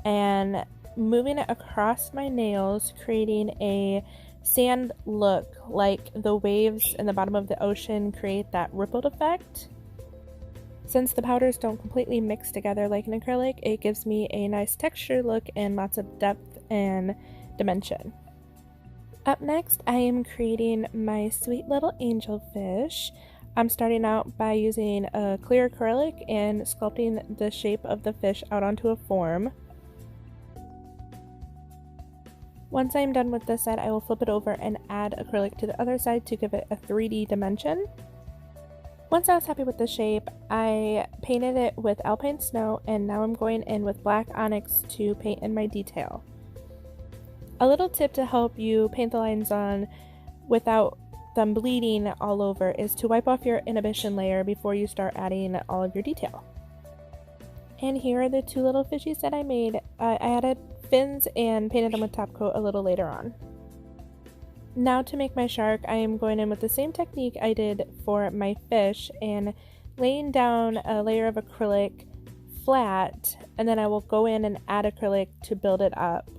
and moving it across my nails, creating a sand look like the waves in the bottom of the ocean create that rippled effect. Since the powders don't completely mix together like an acrylic, it gives me a nice texture look and lots of depth and dimension. Up next, I am creating my sweet little angelfish. I'm starting out by using a clear acrylic and sculpting the shape of the fish out onto a form. Once I'm done with this side, I will flip it over and add acrylic to the other side to give it a 3D dimension. Once I was happy with the shape, I painted it with Alpine Snow, and now I'm going in with Black Onyx to paint in my detail. A little tip to help you paint the lines on without them bleeding all over is to wipe off your inhibition layer before you start adding all of your detail. And here are the 2 little fishies that I made. I added fins and painted them with top coat a little later on. Now to make my shark, I am going in with the same technique I did for my fish and laying down a layer of acrylic, flat, and then I will go in and add acrylic to build it up.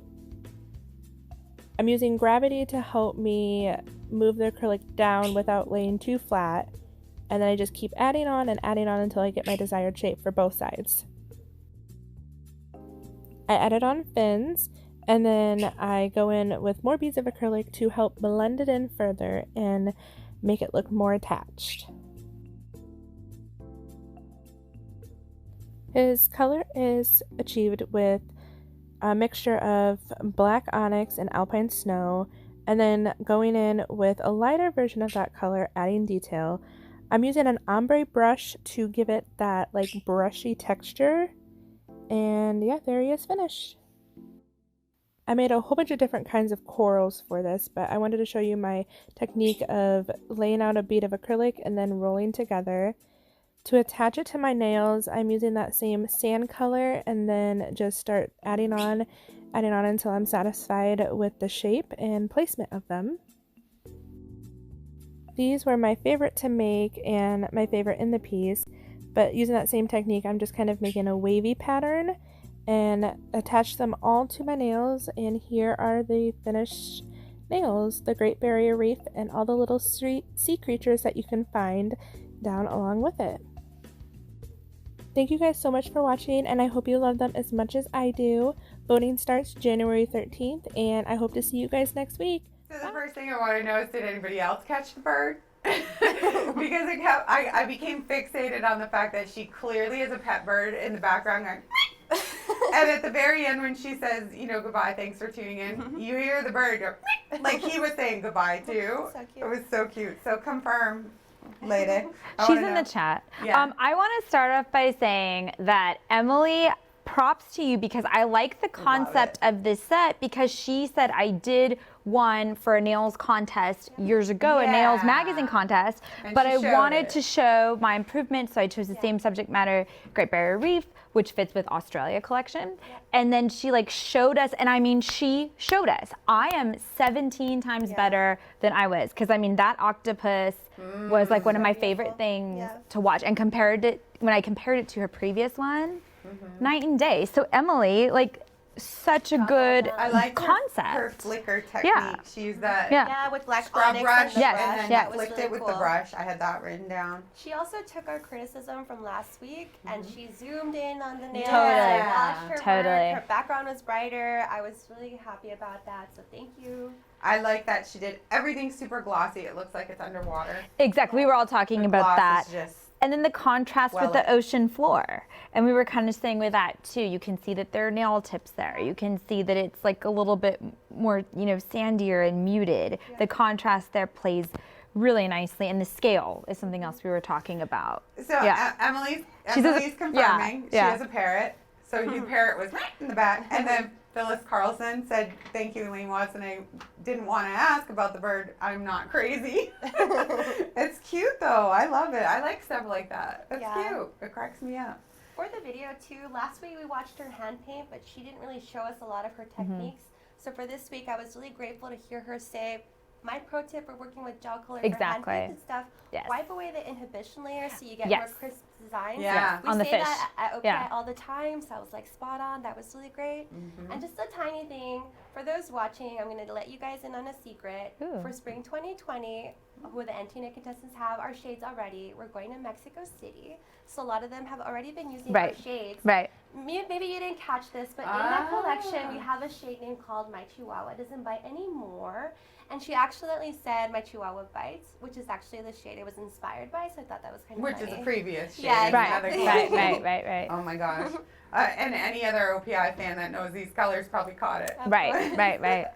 I'm using gravity to help me move the acrylic down without laying too flat, and then I just keep adding on and adding on until I get my desired shape for both sides. I added on fins, and then I go in with more beads of acrylic to help blend it in further and make it look more attached. His color is achieved with a mixture of black onyx and alpine snow, and then going in with a lighter version of that color, adding detail. I'm using an ombre brush to give it that like brushy texture, and yeah, there he is finished. I made a whole bunch of different kinds of corals for this, but I wanted to show you my technique of laying out a bead of acrylic and then rolling together. To attach it to my nails, I'm using that same sand color and then just start adding on until I'm satisfied with the shape and placement of them. These were my favorite to make and my favorite in the piece, but using that same technique, I'm just kind of making a wavy pattern and attach them all to my nails, and here are the finished nails, the Great Barrier Reef and all the little sea creatures that you can find down along with it. Thank you guys so much for watching, and I hope you love them as much as I do. Voting starts January 13th, and I hope to see you guys next week. So the first thing I want to know is, did anybody else catch the bird? Because I became fixated on the fact that she clearly is a pet bird in the background going, and at the very end when she says, you know, goodbye, thanks for tuning in, you hear the bird go, like he was saying goodbye too. So cute. It was so cute. So confirm, lady. She's in the chat. Yeah. I want to start off by saying that Emily, props to you, because I like the concept of this set, because she said I did one for a nails contest years ago, a nails magazine contest, And but she I showed wanted it. to show my improvements, so I chose the same subject matter, Great Barrier Reef, which fits with Australia collection. And then she like showed us, and I mean, she showed us. I am 17 times better than I was, because I mean, that octopus was like one of my favorite things to watch, and when I compared it to her previous one, night and day. So Emily, like, such a good I like concept. her flicker technique. Yeah. She used that Yeah, with black scrub onyx brush and the and brush. then That was flicked really it with cool. the brush. I had that written down. She also took our criticism from last week and she zoomed in on the nails. Totally. I watched her Totally. work. Her background was brighter. I was really happy about that, so thank you. I like that she did everything super glossy. It looks like it's underwater. Exactly. We were all talking The about gloss that. is just And then the contrast with the well ocean floor. And we were kind of saying with that too, you can see that there are nail tips there. You can see that it's like a little bit more, you know, sandier and muted. Yeah. The contrast there plays really nicely. And the scale is something else we were talking about. So Emily's confirming she has a parrot. So your parrot was right in the back. And then Phyllis Carlson said, thank you, Elaine Watson. I didn't want to ask about the bird. I'm not crazy. It's cute, though. I love it. I like stuff like that. That's cute. It cracks me up. For the video, too, last week we watched her hand paint, but she didn't really show us a lot of her techniques. So for this week, I was really grateful to hear her say, my pro tip for working with gel color for hand paint and stuff, wipe away the inhibition layer so you get more crisp designs. Yeah. We On the say fish. that at OPI all the time, so I was like spot on. That was really great. And just a tiny thing, for those watching, I'm going to let you guys in on a secret. For spring 2020, who the NTNA contestants have our shades already, we're going to Mexico City. So a lot of them have already been using our shades. Maybe you didn't catch this, but in that collection, we have a shade name called My Chihuahua Doesn't Bite Anymore. And she accidentally said My Chihuahua Bites, which is actually the shade it was inspired by, so I thought that was kind of funny. Which is a previous shade. Yeah, Exactly. Right. Oh my gosh. And any other OPI fan that knows these colors probably caught it. Right.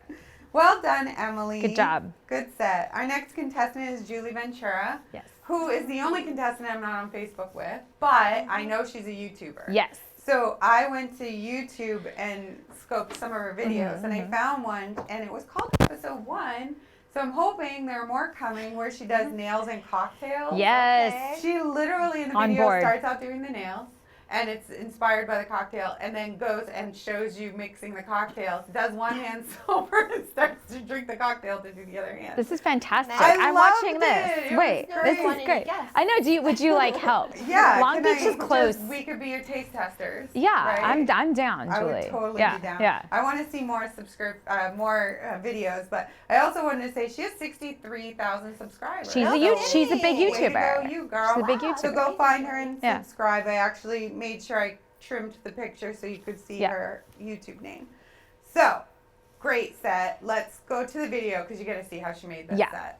Well done, Emily. Good job. Good set. Our next contestant is Julie Ventura. Yes. Who is the only contestant I'm not on Facebook with, but I know she's a YouTuber. Yes. So I went to YouTube and scoped some of her videos, and I found one, and it was called Episode 1. So I'm hoping there are more coming where she does nails and cocktails. Yes. She literally in the On video board. starts out doing the nails. and it's inspired by the cocktail, and then goes and shows you mixing the cocktails. Does one hand sober and starts to drink the cocktail to do the other hand. This is fantastic. I I'm loved watching it. this. It Wait, was this great. is great. I know. Would you like help? Yeah, Long Beach is close. We could be your taste testers. Yeah, right? I'm down, Julie. I would totally yeah, be down. Yeah. I want to see more videos, but I also wanted to say she has 63,000 subscribers. She's a big YouTuber. Way to go, you girl. She's a big YouTuber. So go find her and subscribe. I actually made sure I trimmed the picture so you could see her YouTube name. So, great set. Let's go to the video because you got to see how she made this set.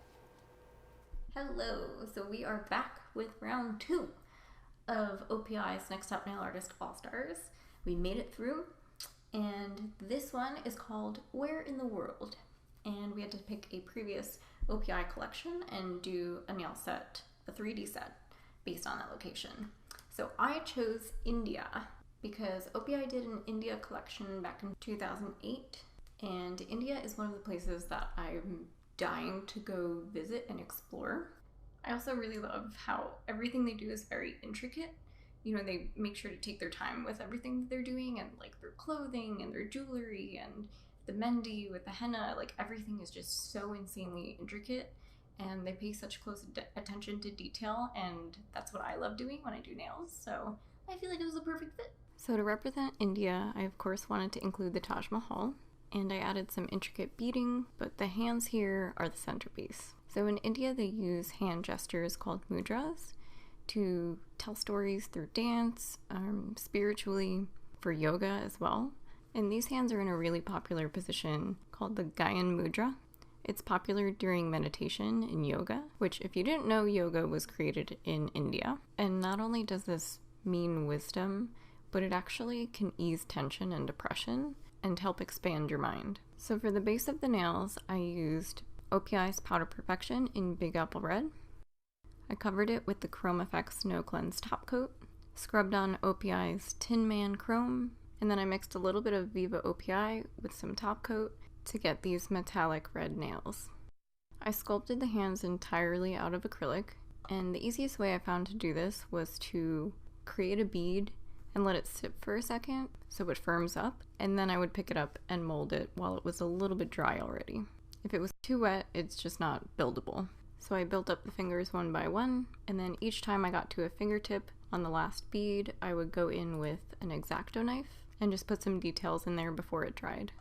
Hello. So we are back with round 2 of OPI's Next Top Nail Artist All-Stars. We made it through, and this one is called Where in the World? And we had to pick a previous OPI collection and do a nail set, a 3D set, based on that location. So I chose India because OPI did an India collection back in 2008, and India is one of the places that I'm dying to go visit and explore. I also really love how everything they do is very intricate. You know, they make sure to take their time with everything that they're doing, and like their clothing and their jewelry and the mendi with the henna, like everything is just so insanely intricate, and they pay such close attention to detail, and that's what I love doing when I do nails, so I feel like it was a perfect fit. So to represent India, I of course wanted to include the Taj Mahal, and I added some intricate beading, but the hands here are the centerpiece. So in India they use hand gestures called mudras to tell stories through dance, spiritually, for yoga as well. And these hands are in a really popular position called the Gyan Mudra. It's popular during meditation and yoga, which if you didn't know, yoga was created in India. And not only does this mean wisdom, but it actually can ease tension and depression and help expand your mind. So for the base of the nails, I used OPI's Powder Perfection in Big Apple Red. I covered it with the Chrome Effects No Cleanse Top Coat, scrubbed on OPI's Tin Man Chrome, and then I mixed a little bit of Viva OPI with some top coat to get these metallic red nails. I sculpted the hands entirely out of acrylic, and the easiest way I found to do this was to create a bead and let it sit for a second so it firms up, and then I would pick it up and mold it while it was a little bit dry already. If it was too wet, it's just not buildable. So I built up the fingers one by one, and then each time I got to a fingertip on the last bead, I would go in with an X-Acto knife and just put some details in there before it dried.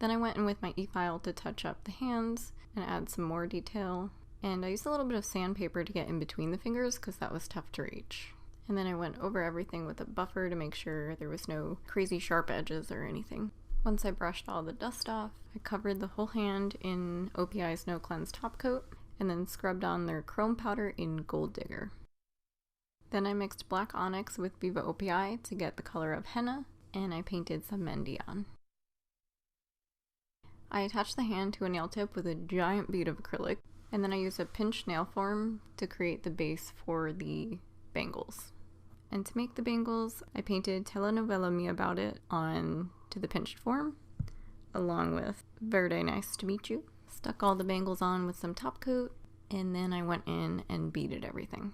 Then I went in with my e-file to touch up the hands and add some more detail, and I used a little bit of sandpaper to get in between the fingers because that was tough to reach. And then I went over everything with a buffer to make sure there was no crazy sharp edges or anything. Once I brushed all the dust off, I covered the whole hand in OPI's No Cleanse Top Coat and then scrubbed on their chrome powder in Gold Digger. Then I mixed black onyx with Viva OPI to get the color of henna, and I painted some mendi on. I attached the hand to a nail tip with a giant bead of acrylic, and then I used a pinched nail form to create the base for the bangles. And to make the bangles, I painted Telenovela Me About It on to the pinched form, along with Verde Nice to Meet You. Stuck all the bangles on with some top coat, and then I went in and beaded everything.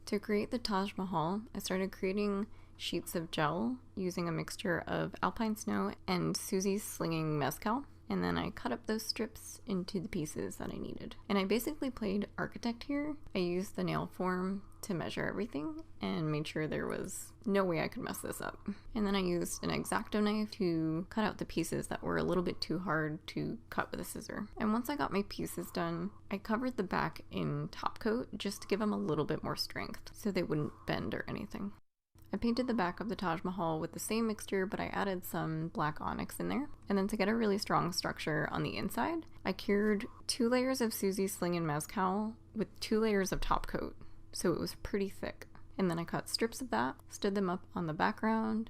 To create the Taj Mahal, I started creating sheets of gel using a mixture of alpine snow and Susie's Slinging Mezcal, and then I cut up those strips into the pieces that I needed. And I basically played architect here. I used the nail form to measure everything and made sure there was no way I could mess this up. And then I used an X-Acto knife to cut out the pieces that were a little bit too hard to cut with a scissor. And once I got my pieces done, I covered the back in top coat just to give them a little bit more strength so they wouldn't bend or anything. I painted the back of the Taj Mahal with the same mixture, but I added some black onyx in there. And then to get a really strong structure on the inside, I cured 2 layers of Susie's Slingin' Mezcal with 2 layers of top coat, so it was pretty thick. And then I cut strips of that, stood them up on the background,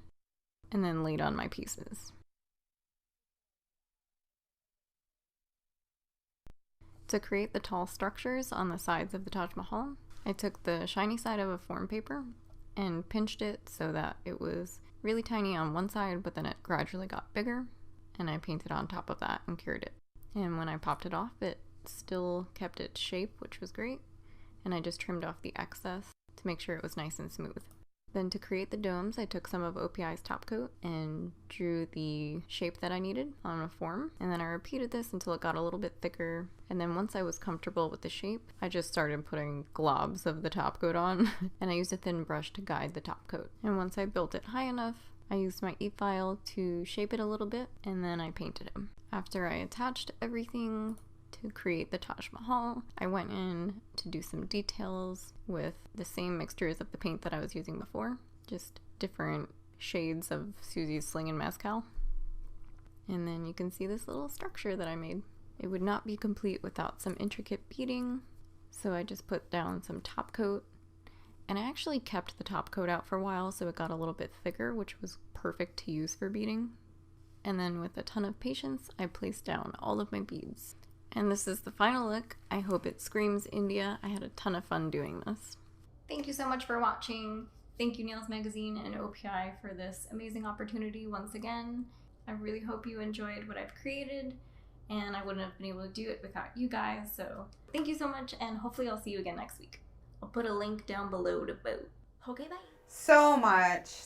and then laid on my pieces. To create the tall structures on the sides of the Taj Mahal, I took the shiny side of a form paper and pinched it so that it was really tiny on one side, but then it gradually got bigger, and I painted on top of that and cured it. And when I popped it off, it still kept its shape, which was great, and I just trimmed off the excess to make sure it was nice and smooth. Then to create the domes, I took some of OPI's top coat and drew the shape that I needed on a form. And then I repeated this until it got a little bit thicker. And then once I was comfortable with the shape, I just started putting globs of the top coat on. And I used a thin brush to guide the top coat. And once I built it high enough, I used my e-file to shape it a little bit, and then I painted him. After I attached everything to create the Taj Mahal, I went in to do some details with the same mixtures of the paint that I was using before, just different shades of Susie's Sling and Mezcal. And then you can see this little structure that I made. It would not be complete without some intricate beading, so I just put down some top coat, and I actually kept the top coat out for a while so it got a little bit thicker, which was perfect to use for beading. And then with a ton of patience, I placed down all of my beads. And this is the final look. I hope it screams India. I had a ton of fun doing this. Thank you so much for watching. Thank you Nails Magazine and OPI for this amazing opportunity once again. I really hope you enjoyed what I've created, and I wouldn't have been able to do it without you guys, so thank you so much, and hopefully I'll see you again next week. I'll put a link down below to vote. Okay, bye. So much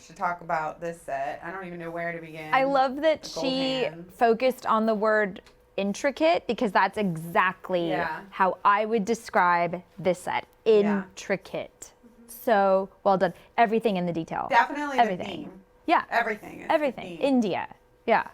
to talk about this set. I don't even know where to begin. I love that she focused on the word intricate, because that's exactly how I would describe this set. Intricate. So well done. Everything in the detail. Definitely everything. The theme. Yeah. Everything. Everything. India. Yeah.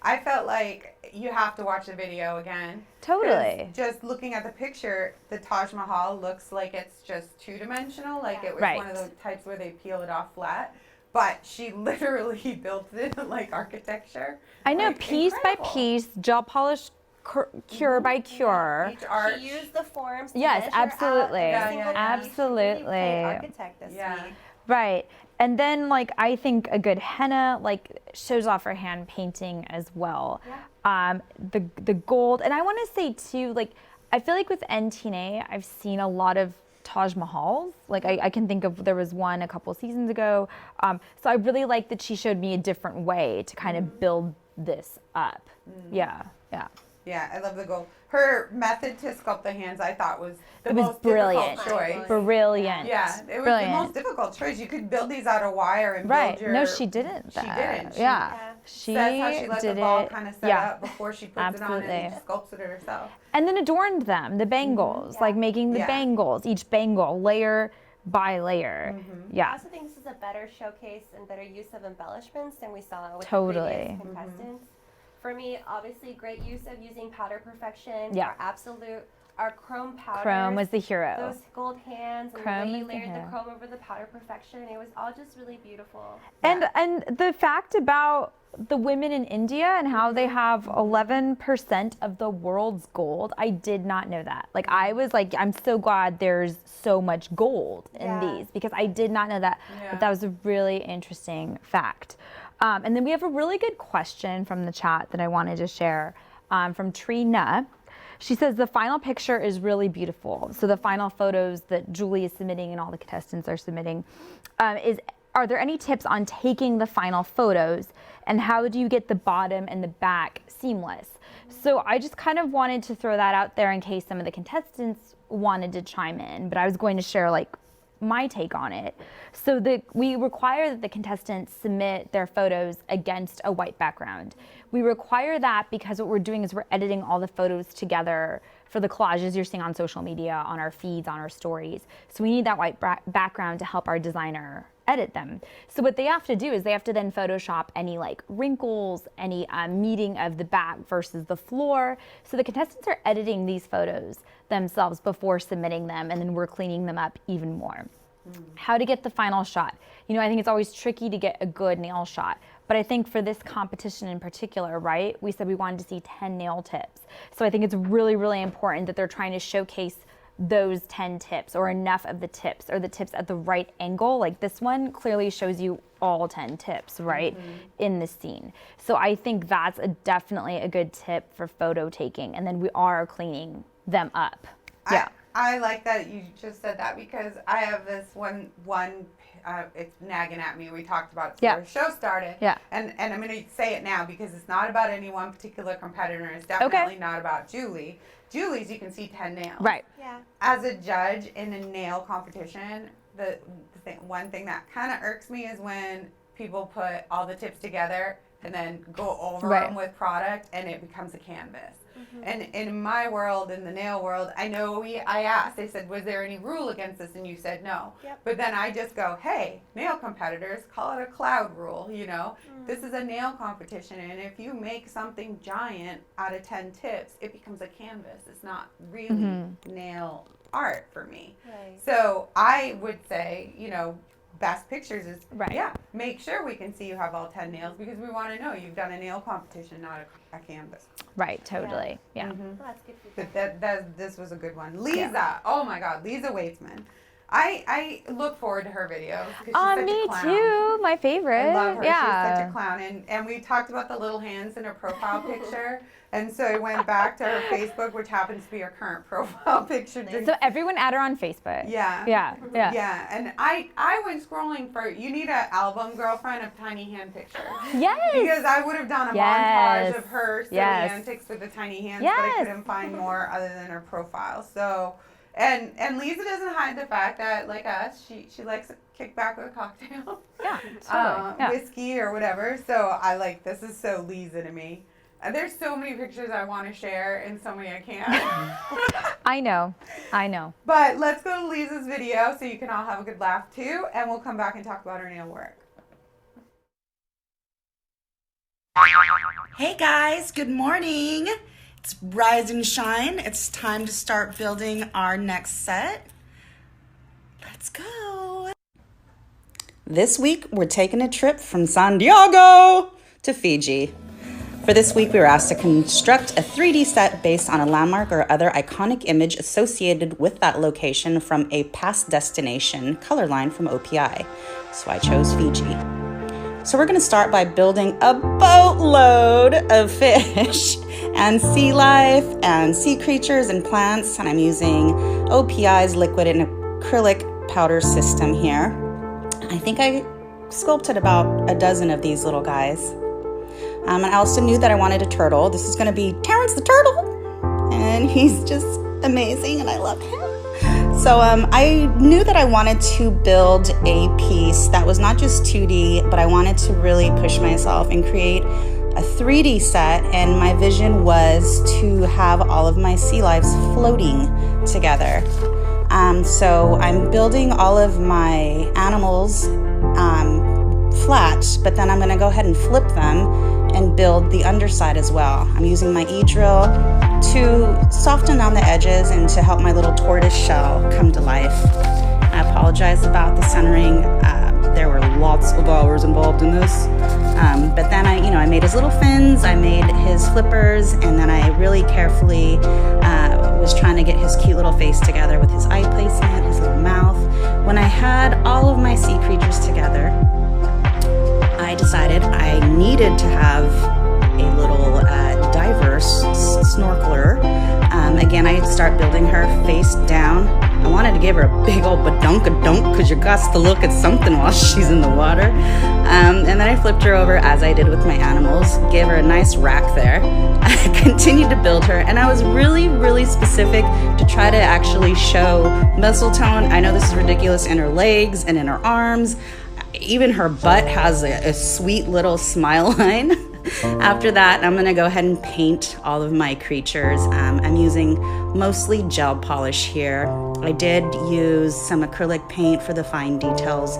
I felt like you have to watch the video again. Totally. Just looking at the picture, the Taj Mahal looks like it's just two-dimensional, like it was one of those types where they peel it off flat. But she literally built it like architecture. I know, like, piece incredible. by piece, gel polish, cure by cure. Each arch. She used the forms to Yes, absolutely. Really Absolutely. played architect this week. Right. And then, like, I think a good henna, like, shows off her hand painting as well. Yeah. The gold, and I want to say too, like, I feel like with NTNA, I've seen a lot of Taj Mahals. Like, I can think of, there was one a couple seasons ago. So I really like that she showed me a different way to kind of build this up. Yeah. Yeah, I love the gold. Her method to sculpt the hands, I thought, was the most brilliant. difficult choice. Brilliant. Yeah, it was the most difficult choice. You could build these out of wire and build your... No, she didn't. She didn't. She says how she let the ball kind of set up before she puts it on and she sculpts it herself. And then adorned them, the bangles, like making the bangles, each bangle layer by layer. I also think this is a better showcase and better use of embellishments than we saw with the previous contestants. For me, obviously, great use of using powder perfection. Our chrome powder. Chrome was the hero. Those gold hands and the way you layered the chrome over the powder perfection. It was all just really beautiful. And the fact about the women in India and how they have 11% of the world's gold, I did not know that. Like, I was like, I'm so glad there's so much gold in these, because I did not know that. But that was a really interesting fact. And then we have a really good question from the chat that I wanted to share from Trina. She says the final picture is really beautiful. So the final photos that Julie is submitting and all the contestants are submitting are there any tips on taking the final photos, and how do you get the bottom and the back seamless? So I just kind of wanted to throw that out there in case some of the contestants wanted to chime in, but I was going to share like my take on it. So we require that the contestants submit their photos against a white background. We require that because what we're doing is we're editing all the photos together for the collages you're seeing on social media, on our feeds, on our stories. So we need that white background to help our designer edit them. So what they have to do is they have to then Photoshop any like wrinkles, any meeting of the back versus the floor. So the contestants are editing these photos themselves before submitting them, and then we're cleaning them up even more. How to get the final shot. You know, I think it's always tricky to get a good nail shot, but I think for this competition in particular, right, we said we wanted to see 10 nail tips. So I think it's really, really important that they're trying to showcase those 10 tips, or enough of the tips, or the tips at the right angle. Like this one clearly shows you all 10 tips, right, in the scene. So I think that's definitely a good tip for photo taking, and then we are cleaning them up. I like that you just said that, because I have this one it's nagging at me. We talked about it before the show started. And I'm going to say it now because it's not about any one particular competitor. It's definitely not about Julie. Julie's, you can see 10 nails. Right. As a judge in a nail competition, one thing that kind of irks me is when people put all the tips together and then go over them with product and it becomes a canvas. And in my world, in the nail world, I know I asked, they said, was there any rule against this? And you said no. But then I just go, hey, nail competitors, call it a cloud rule, you know. This is a nail competition, and if you make something giant out of 10 tips, it becomes a canvas. It's not really nail art for me. So I would say, you know, best pictures is, make sure we can see you have all 10 nails, because we want to know you've done a nail competition, not a canvas. Right, totally. Yeah. Well, that's good feedback. But this was a good one. Lisa, oh my God, Lisa Waitsman. I look forward to her videos. She's such me a clown. too, my favorite. I love her. Yeah. She's such a clown. And we talked about the little hands in her profile picture. And so I went back to her Facebook, which happens to be her current profile picture. So everyone add her on Facebook. Yeah. Yeah. And I went scrolling for, you need an album, girlfriend, of tiny hand pictures. Yes. Because I would have done a montage of her silly antics with the tiny hands, but I couldn't find more other than her profile. So, and Lisa doesn't hide the fact that, like us, she likes to kick back with a cocktail. Yeah, totally. Whiskey or whatever. So I like, this is so Lisa to me. And there's so many pictures I want to share and so many I can't. I know. But let's go to Lisa's video so you can all have a good laugh too, and we'll come back and talk about her nail work. Hey guys, good morning. It's Rise and Shine. It's time to start building our next set. Let's go. This week, we're taking a trip from San Diego to Fiji. For this week, we were asked to construct a 3D set based on a landmark or other iconic image associated with that location from a past destination color line from OPI. So I chose Fiji. So we're going to start by building a boatload of fish and sea life and sea creatures and plants. And I'm using OPI's liquid and acrylic powder system here. I think I sculpted about a dozen of these little guys. And I also knew that I wanted a turtle. This is going to be Terrence the turtle. And he's just amazing and I love him. So I knew that I wanted to build a piece that was not just 2D, but I wanted to really push myself and create a 3D set. And my vision was to have all of my sea lives floating together. So I'm building all of my animals flat, but then I'm going to go ahead and flip them and build the underside as well. I'm using my e-drill to soften on the edges and to help my little tortoise shell come to life. I apologize about the centering. There were lots of hours involved in this. But then I made his little fins, I made his flippers, and then I really carefully was trying to get his cute little face together with his eye placement, his little mouth. When I had all of my sea creatures together, I decided I needed to have a little diverse snorkeler. Again, I start building her face down. I wanted to give her a big old badunkadunk because you got to look at something while she's in the water. And then I flipped her over as I did with my animals, gave her a nice rack there. I continued to build her, and I was really, really specific to try to actually show muscle tone. I know this is ridiculous in her legs and in her arms. Even her butt has a sweet little smile line. After that, I'm gonna go ahead and paint all of my creatures. I'm using mostly gel polish here. I did use some acrylic paint for the fine details,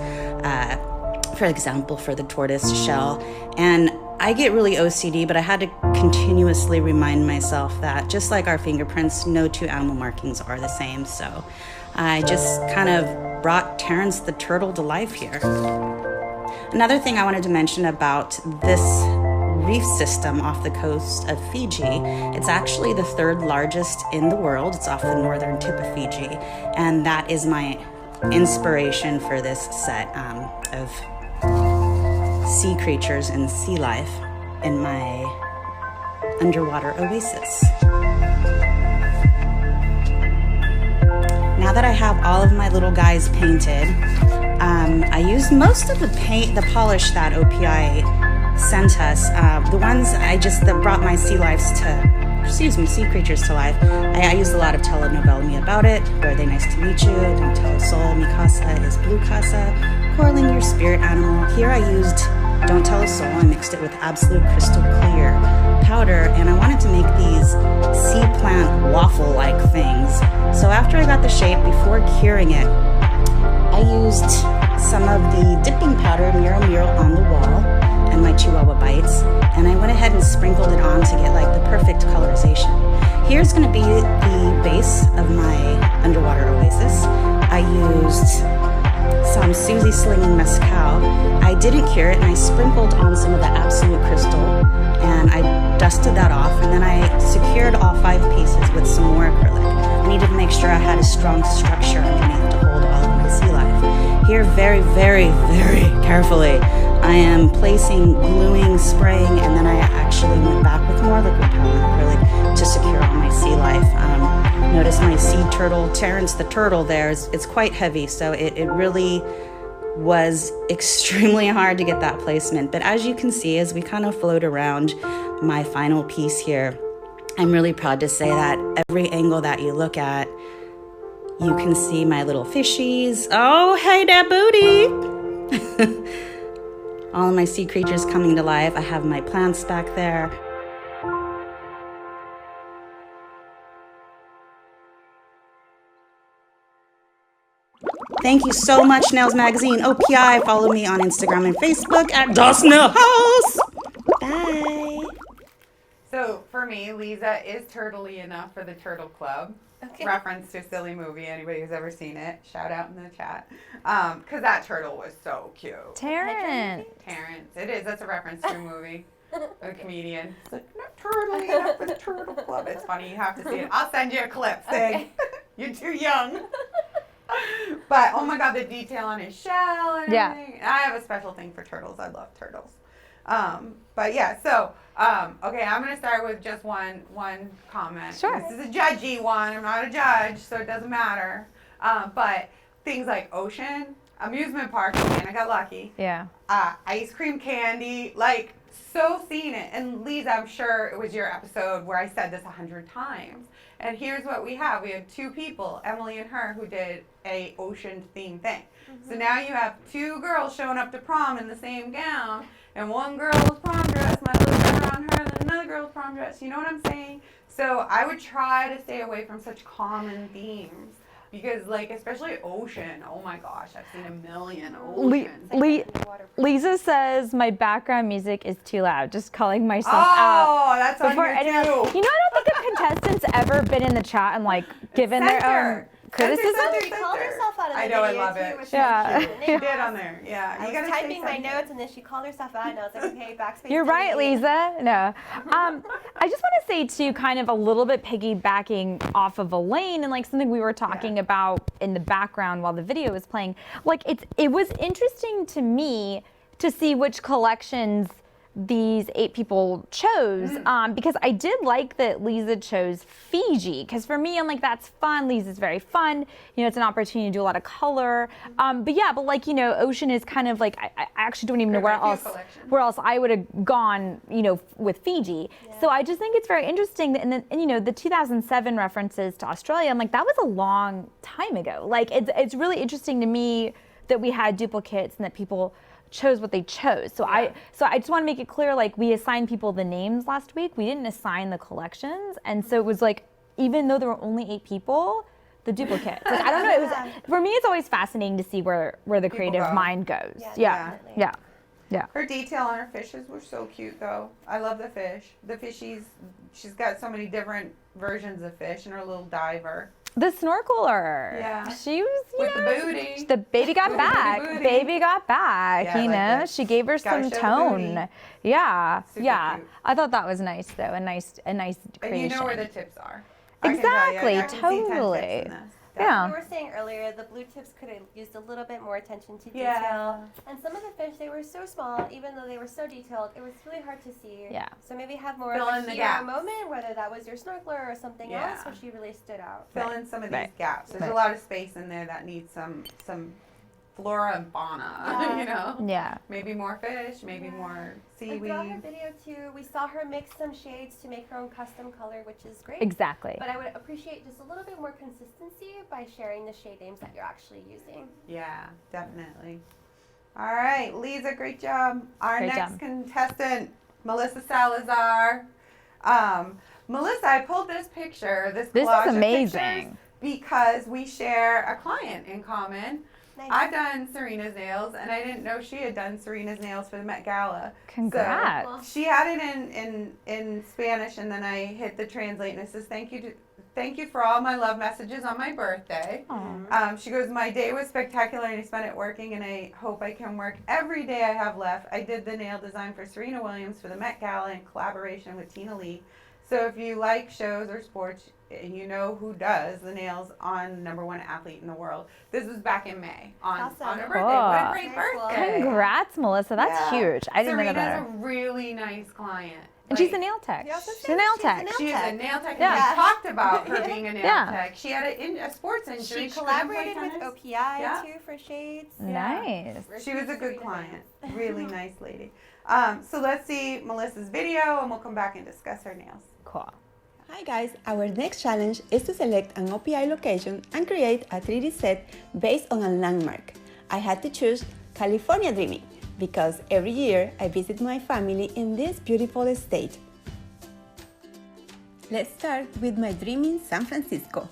for example, for the tortoise shell. And I get really OCD, but I had to continuously remind myself that just like our fingerprints, no two animal markings are the same. So I just kind of brought Terrence the turtle to life here. Another thing I wanted to mention about this reef system off the coast of Fiji, it's actually the third largest in the world. It's off the northern tip of Fiji, and that is my inspiration for this set of sea creatures and sea life in my underwater oasis. Now that I have all of my little guys painted, I used most of the polish that OPI sent us. The ones that brought my sea lives to sea creatures to life. I used a lot of telenovela Me About It, Were They Nice to Meet You, Don't Tell a Soul, Mi Casa is Blue Casa, Coraline Your Spirit Animal. Here I used Don't Tell a Soul and mixed it with absolute crystal clear powder, and I wanted to make these sea plant waffle-like things. So after I got the shape, before curing it, I used some of the dipping powder mural on the wall and my Chihuahua bites, and I went ahead and sprinkled it on to get like the perfect colorization. Here's going to be the base of my underwater oasis. I used some Susie Slinging Mezcal. I didn't cure it, and I sprinkled on some of the Absolute Crystal, and I dusted that off, and then I secured all 5 pieces with some more acrylic. I needed to make sure I had a strong structure underneath to hold all of my sea life. Here, very, very, very carefully, I am placing gluing, spraying, and then I actually went back with more liquid powder acrylic to secure all my sea life. Notice my sea turtle, Terrence the turtle there, it's quite heavy, so it really was extremely hard to get that placement. But as you can see, as we kind of float around my final piece here, I'm really proud to say that every angle that you look at, you can see my little fishies. Oh, hey there, booty! All of my sea creatures coming to life. I have my plants back there. Thank you so much, Nails Magazine, OPI. Follow me on Instagram and Facebook at Das Nail House. Bye. So for me, Lisa is turtley enough for the Turtle Club. Okay. Reference to a silly movie. Anybody who's ever seen it, shout out in the chat. Because that turtle was so cute. Terrence. It is. That's a reference to a movie. A comedian. It's like, not turtley enough for the Turtle Club. It's funny. You have to see it. I'll send you a clip. Sig. You're too young. But oh my god, the detail on his shell and everything. I have a special thing for turtles. I love turtles. But yeah, so okay, I'm gonna start with just one comment. Sure. This is a judgy one. I'm not a judge, so it doesn't matter. But things like ocean, amusement park, and I got lucky. Yeah. Ice cream candy, like so seen it. And Lisa, I'm sure it was your episode where I said this 100 times. And here's what we have. We have 2 people, Emily and her, who did a ocean themed thing. So now you have 2 girls showing up to prom in the same gown, and one girl's prom dress might look better on her than another girl's prom dress. You know what I'm saying? So I would try to stay away from such common themes. Because, like, especially ocean, oh my gosh, I've seen a million oceans. Lisa says my background music is too loud, just calling myself out. Oh, that's on before here anyone, too. You know, I don't think a contestant's ever been in the chat and, like, given their own criticism. She called herself out in the I know, I video, love too, it. which Yeah. was cute. She did on there, yeah. I was typing my notes, and then she called herself out, and I was like, okay, backspace. You're right, Lisa. No. I just want to say, too, kind of a little bit piggybacking off of Elaine and, like, something we were talking about in the background while the video was playing. Like, it was interesting to me to see which collections these 8 people chose, because I did like that Lisa chose Fiji, because for me, I'm like, that's fun. Lisa's very fun. You know, it's an opportunity to do a lot of color. But like, you know, ocean is kind of like, I actually don't even know where else I would have gone, you know, with Fiji. Yeah. So I just think it's very interesting that, and you know, the 2007 references to Australia, I'm like, that was a long time ago. Like, it's really interesting to me that we had duplicates and that people chose what they chose. So I just want to make it clear, like, we assigned people the names last week. We didn't assign the collections. And so it was like, even though there were only 8 people, the duplicates. Like, I don't know. It was, for me, it's always fascinating to see where the creative mind goes. Yeah. Her detail on her fishes were so cute, though. I love the fish. The fishies, she's got so many different versions of fish in her little diver. The snorkeler. Yeah. She was, with the booty. The baby got back. Baby got back, yeah, you know. She gave her some tone. Yeah. Super cute. I thought that was nice, though. A nice creation. And you know where the tips are. Exactly. Totally. Yeah. You were saying earlier, the blue tips could have used a little bit more attention to detail. Yeah. And some of the fish, they were so small, even though they were so detailed, it was really hard to see. Yeah. So maybe have more Fill of in a the hero gaps. moment, whether that was your snorkeler or something else, where she really stood out. Fill in some of these gaps. There's a lot of space in there that needs some flora and fauna, you know? Yeah. Maybe more fish, maybe more And seaweed. throughout her video too, we saw her mix some shades to make her own custom color, which is great. Exactly. But I would appreciate just a little bit more consistency by sharing the shade names that you're actually using. Yeah, definitely. All right, Lisa, great job. Our Great next job. contestant, Melissa Salazar. Melissa, I pulled this picture, this This collage is of pictures amazing. because we share a client in common. Nice. I've done Serena's nails, and I didn't know she had done Serena's nails for the Met Gala. Congrats. So she had it in Spanish, and then I hit the translate, and it says, thank you for all my love messages on my birthday. She goes, my day was spectacular, and I spent it working, and I hope I can work every day I have left. I did the nail design for Serena Williams for the Met Gala in collaboration with Tina Lee. So if you like shows or sports, and you know who does the nails on #1 athlete in the world. This was back in May on her birthday. Cool. What a great birthday. Congrats, Melissa. That's Yeah. huge. I didn't know Serena's that. a really nice client. And she's a nail tech. She's a nail tech. She is a nail tech. Yeah. And we talked about her being a nail Yeah. tech. She had a sports injury. She couldn't play collaborated with tennis. OPI Yeah. too for shades. Nice. She was a good client. Really nice lady. So let's see Melissa's video, and we'll come back and discuss her nails. Cool. Hi guys, our next challenge is to select an OPI location and create a 3D set based on a landmark. I had to choose California Dreaming because every year I visit my family in this beautiful state. Let's start with my dream in San Francisco.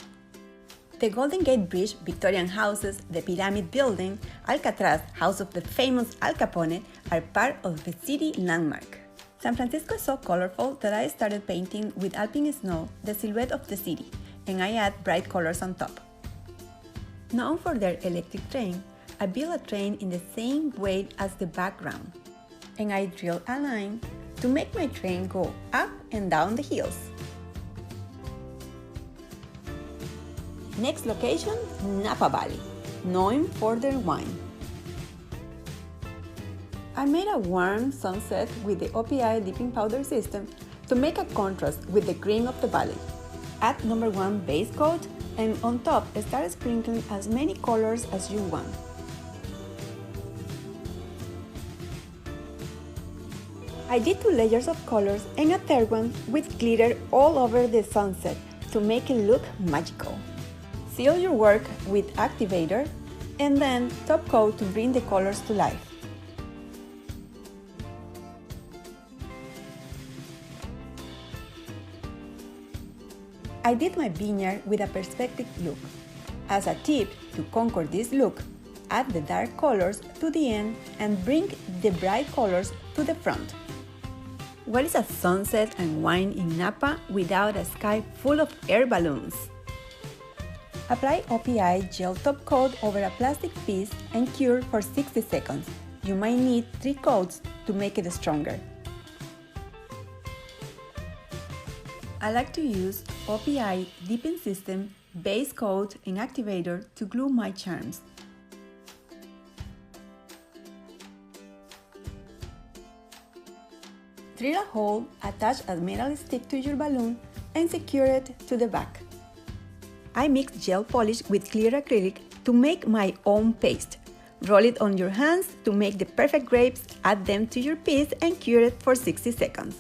The Golden Gate Bridge, Victorian houses, the Pyramid Building, Alcatraz, house of the famous Al Capone, are part of the city landmark. San Francisco is so colorful that I started painting with alpine snow the silhouette of the city, and I add bright colors on top. Known for their electric train, I built a train in the same way as the background, and I drilled a line to make my train go up and down the hills. Next location, Napa Valley, known for their wine. I made a warm sunset with the OPI dipping powder system to make a contrast with the green of the valley. Add #1 base coat, and on top start sprinkling as many colors as you want. I did 2 layers of colors and a third one with glitter all over the sunset to make it look magical. Seal your work with activator and then top coat to bring the colors to life. I did my vineyard with a perspective look. As a tip to conquer this look, add the dark colors to the end and bring the bright colors to the front. What is a sunset and wine in Napa without a sky full of air balloons? Apply OPI gel top coat over a plastic piece and cure for 60 seconds. You might need 3 coats to make it stronger. I like to use OPI dipping system, base coat and activator to glue my charms. Drill a hole, attach a metal stick to your balloon and secure it to the back. I mix gel polish with clear acrylic to make my own paste. Roll it on your hands to make the perfect grapes, add them to your piece and cure it for 60 seconds.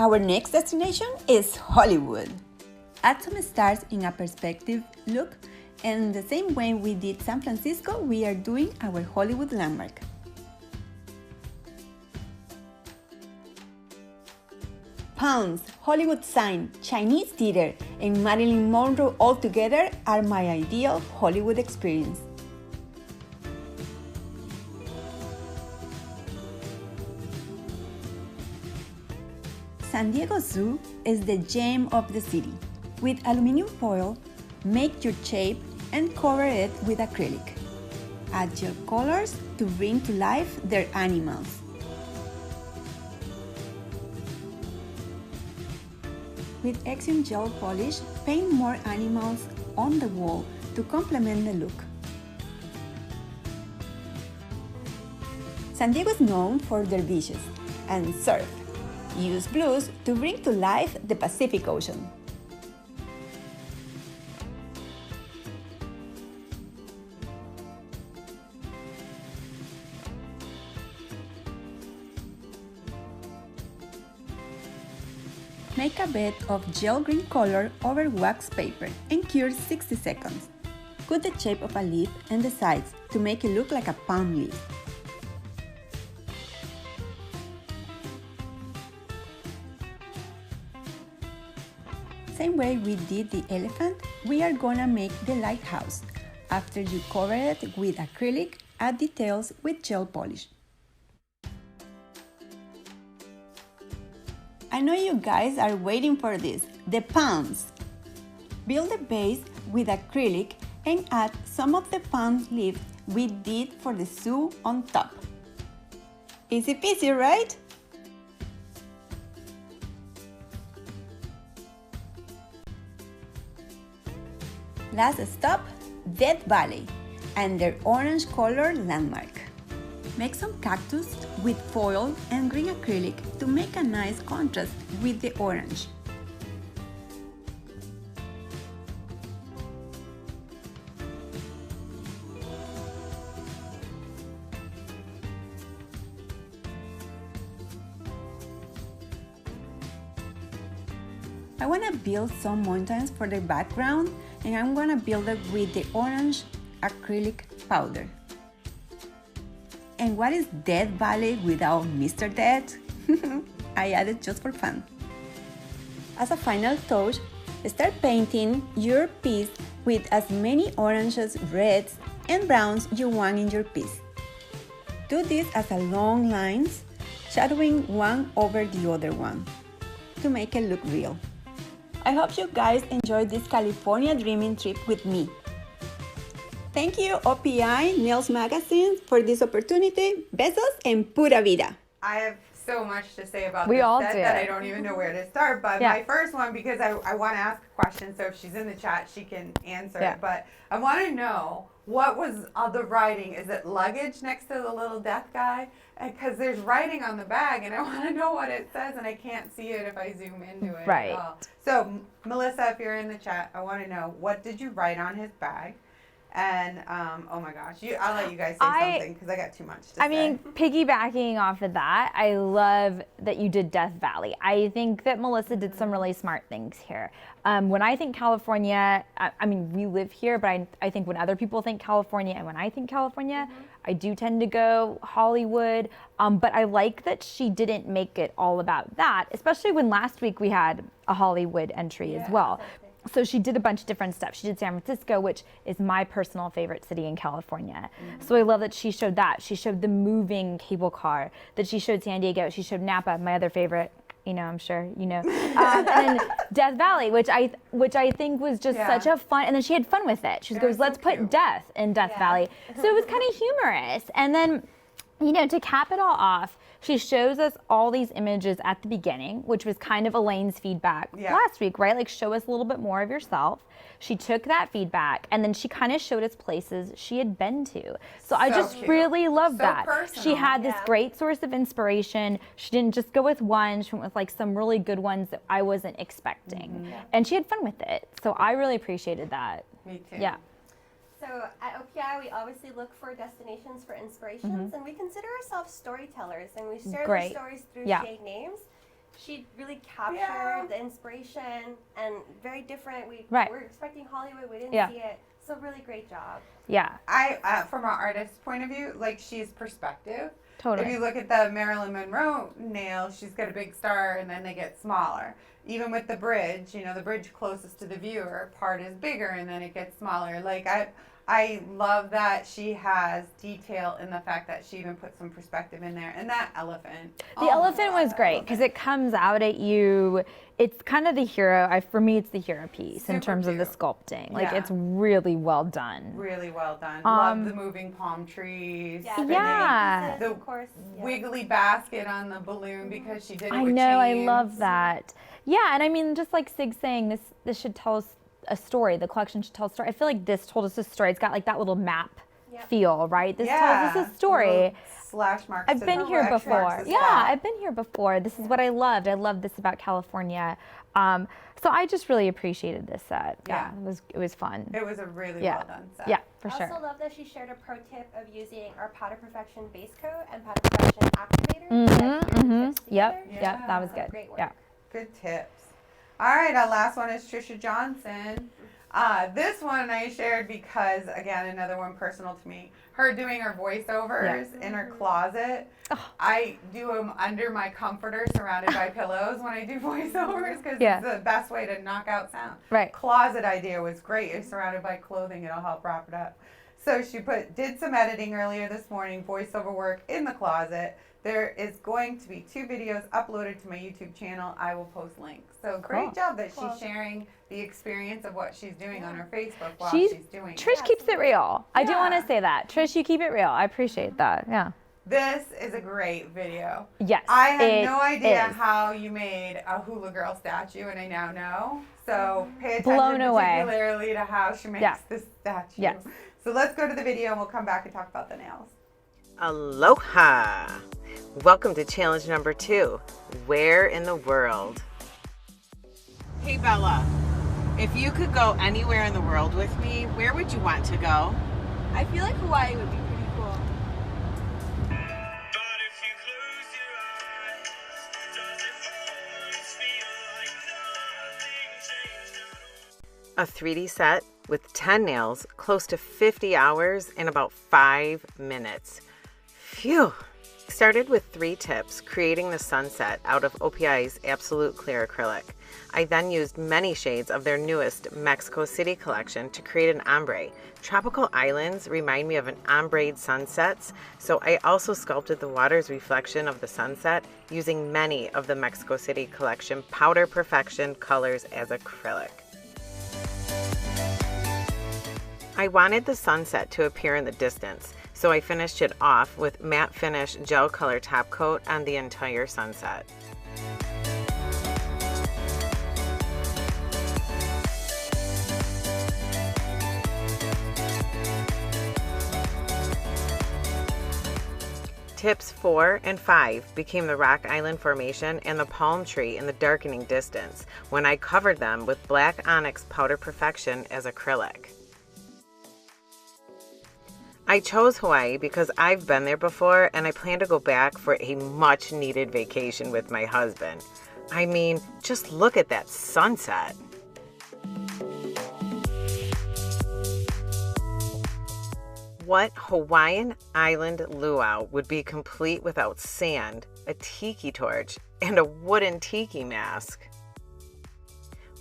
Our next destination is Hollywood. Add some stars in a perspective look, and the same way we did San Francisco, we are doing our Hollywood landmark. Pounds, Hollywood sign, Chinese theater, and Marilyn Monroe all together are my ideal Hollywood experience. San Diego Zoo is the gem of the city. With aluminum foil, make your shape and cover it with acrylic. Add gel colors to bring to life their animals. With Exim gel polish, paint more animals on the wall to complement the look. San Diego is known for their beaches and surf. Use blues to bring to life the Pacific Ocean. Make a bed of gel green color over wax paper and cure 60 seconds. Cut the shape of a leaf and the sides to make it look like a palm leaf. Same way we did the elephant, we are gonna make the lighthouse. After you cover it with acrylic, add details with gel polish. I know you guys are waiting for this, the palms. Build the base with acrylic and add some of the palm leaves we did for the zoo on top. Easy peasy, right? Last stop, Death Valley and their orange color landmark. Make some cactus with foil and green acrylic to make a nice contrast with the orange. I want to build some mountains for the background, and I'm going to build it with the orange acrylic powder. And what is Death Valley without Mr. Death? I added just for fun. As a final touch, start painting your piece with as many oranges, reds, and browns you want in your piece. Do this as a long lines, shadowing one over the other one to make it look real. I hope you guys enjoyed this California dreaming trip with me. Thank you, OPI Nails Magazine, for this opportunity. Besos en pura vida. I have so much to say about We this all set do. that I don't even know where to start. But Yeah. my first one, because I want to ask a question, so if she's in the chat, she can answer Yeah. it. But I want to know, what was the writing? Is it luggage next to the little death guy? Because there's writing on the bag, and I want to know what it says, and I can't see it if I zoom into it Right. at all. So, Melissa, if you're in the chat, I want to know, what did you write on his bag? And, oh my gosh, I'll let you guys say something, because I got too much to say. I mean, piggybacking off of that, I love that you did Death Valley. I think that Melissa did some really smart things here. When I think California, I mean, we live here, but I think when other people think California and when I think California, I do tend to go Hollywood. But I like that she didn't make it all about that, especially when last week we had a Hollywood entry as well. So she did a bunch of different stuff. She did San Francisco, which is my personal favorite city in California. So I love that she showed that. She showed the moving cable car, that she showed San Diego. She showed Napa, my other favorite, you know, I'm sure, you know. And then Death Valley, which I think was just such a fun, and then she had fun with it. She goes, let's put death in Death Valley. So it was kind of humorous. And then, you know, to cap it all off, she shows us all these images at the beginning, which was kind of Elaine's feedback last week, right? Like, show us a little bit more of yourself. She took that feedback, and then she kind of showed us places she had been to. So I just really love that. Personal. She had this great source of inspiration. She didn't just go with one. She went with like some really good ones that I wasn't expecting. And she had fun with it. So I really appreciated that. Me too. Yeah. So at OPI, we obviously look for destinations for inspirations, and we consider ourselves storytellers, and we share those stories through shade names. She really captured the inspiration, and very different. We were expecting Hollywood, we didn't see it. So really great job. Yeah. I from an artist's point of view, like, she's perspective. Totally. If you look at the Marilyn Monroe nail, she's got a big star and then they get smaller. Even with the bridge, you know, the bridge closest to the viewer part is bigger and then it gets smaller. Like, I love that she has detail in the fact that she even put some perspective in there. And that elephant. The elephant was great because it comes out at you. It's kind of the hero. For me, it's the hero piece in terms of the sculpting. Like, it's really well done. Really well done. Love the moving palm trees. Yeah. The wiggly basket on the balloon because she did it I with know. chains. I love that. Yeah, and I mean, just like Sig's saying, this should tell us a story. The collection should tell a story. I feel like this told us a story. It's got like that little map feel, right? This tells us a story. Slash marks. I've been here before. Yeah, I've been here before. This is what I loved. I love this about California. So I just really appreciated this set. Yeah, it was fun. It was a really well done set. Yeah, for sure. I also love that she shared a pro tip of using our Powder Perfection base coat and Powder Perfection activator. Yep, that was good. Great work. Good tips. All right, our last one is Trisha Johnson. This one I shared because, again, another one personal to me. Her doing her voiceovers in her closet. I do them under my comforter surrounded by pillows when I do voiceovers because it's the best way to knock out sound. Right. Closet idea was great. You're surrounded by clothing. It'll help wrap it up. So she did some editing earlier this morning, voiceover work in the closet. There is going to be 2 videos uploaded to my YouTube channel. I will post links. So great job that she's sharing the experience of what she's doing on her Facebook while she's doing it. Trish keeps it real. I do want to say that. Trish, you keep it real. I appreciate that. Yeah. This is a great video. Yes. I had no idea how you made a hula girl statue, and I now know. So pay attention particularly to how she makes this statue. Yes. So let's go to the video and we'll come back and talk about the nails. Aloha! Welcome to challenge number 2. Where in the world? Hey Bella, if you could go anywhere in the world with me, where would you want to go? I feel like Hawaii would be pretty cool. A 3D set with 10 nails, close to 50 hours in about 5 minutes. Phew! Started with 3 tips, creating the sunset out of OPI's Absolute Clear Acrylic. I then used many shades of their newest Mexico City collection to create an ombre. Tropical islands remind me of an ombre sunsets, so I also sculpted the water's reflection of the sunset using many of the Mexico City collection Powder Perfection colors as acrylic. I wanted the sunset to appear in the distance, so I finished it off with matte finish gel color top coat on the entire sunset. Tips 4 and 5 became the Rock Island Formation and the palm tree in the darkening distance when I covered them with black onyx Powder Perfection as acrylic. I chose Hawaii because I've been there before and I plan to go back for a much needed vacation with my husband. I mean, just look at that sunset. What Hawaiian island luau would be complete without sand, a tiki torch, and a wooden tiki mask?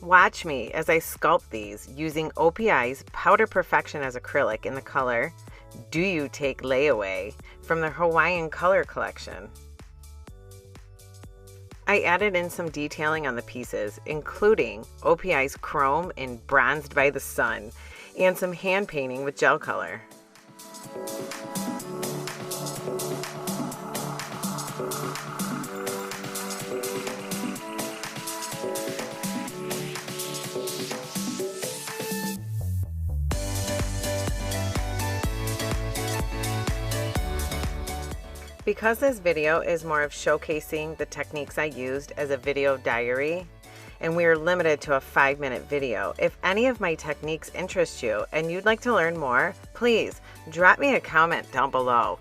Watch me as I sculpt these using OPI's Powder Perfection as acrylic in the color Do You Take Layaway from the Hawaiian Color Collection. I added in some detailing on the pieces, including OPI's chrome in Bronzed by the Sun and some hand painting with gel color. Because this video is more of showcasing the techniques I used as a video diary, and we are limited to a 5-minute video, if any of my techniques interest you and you'd like to learn more, please drop me a comment down below.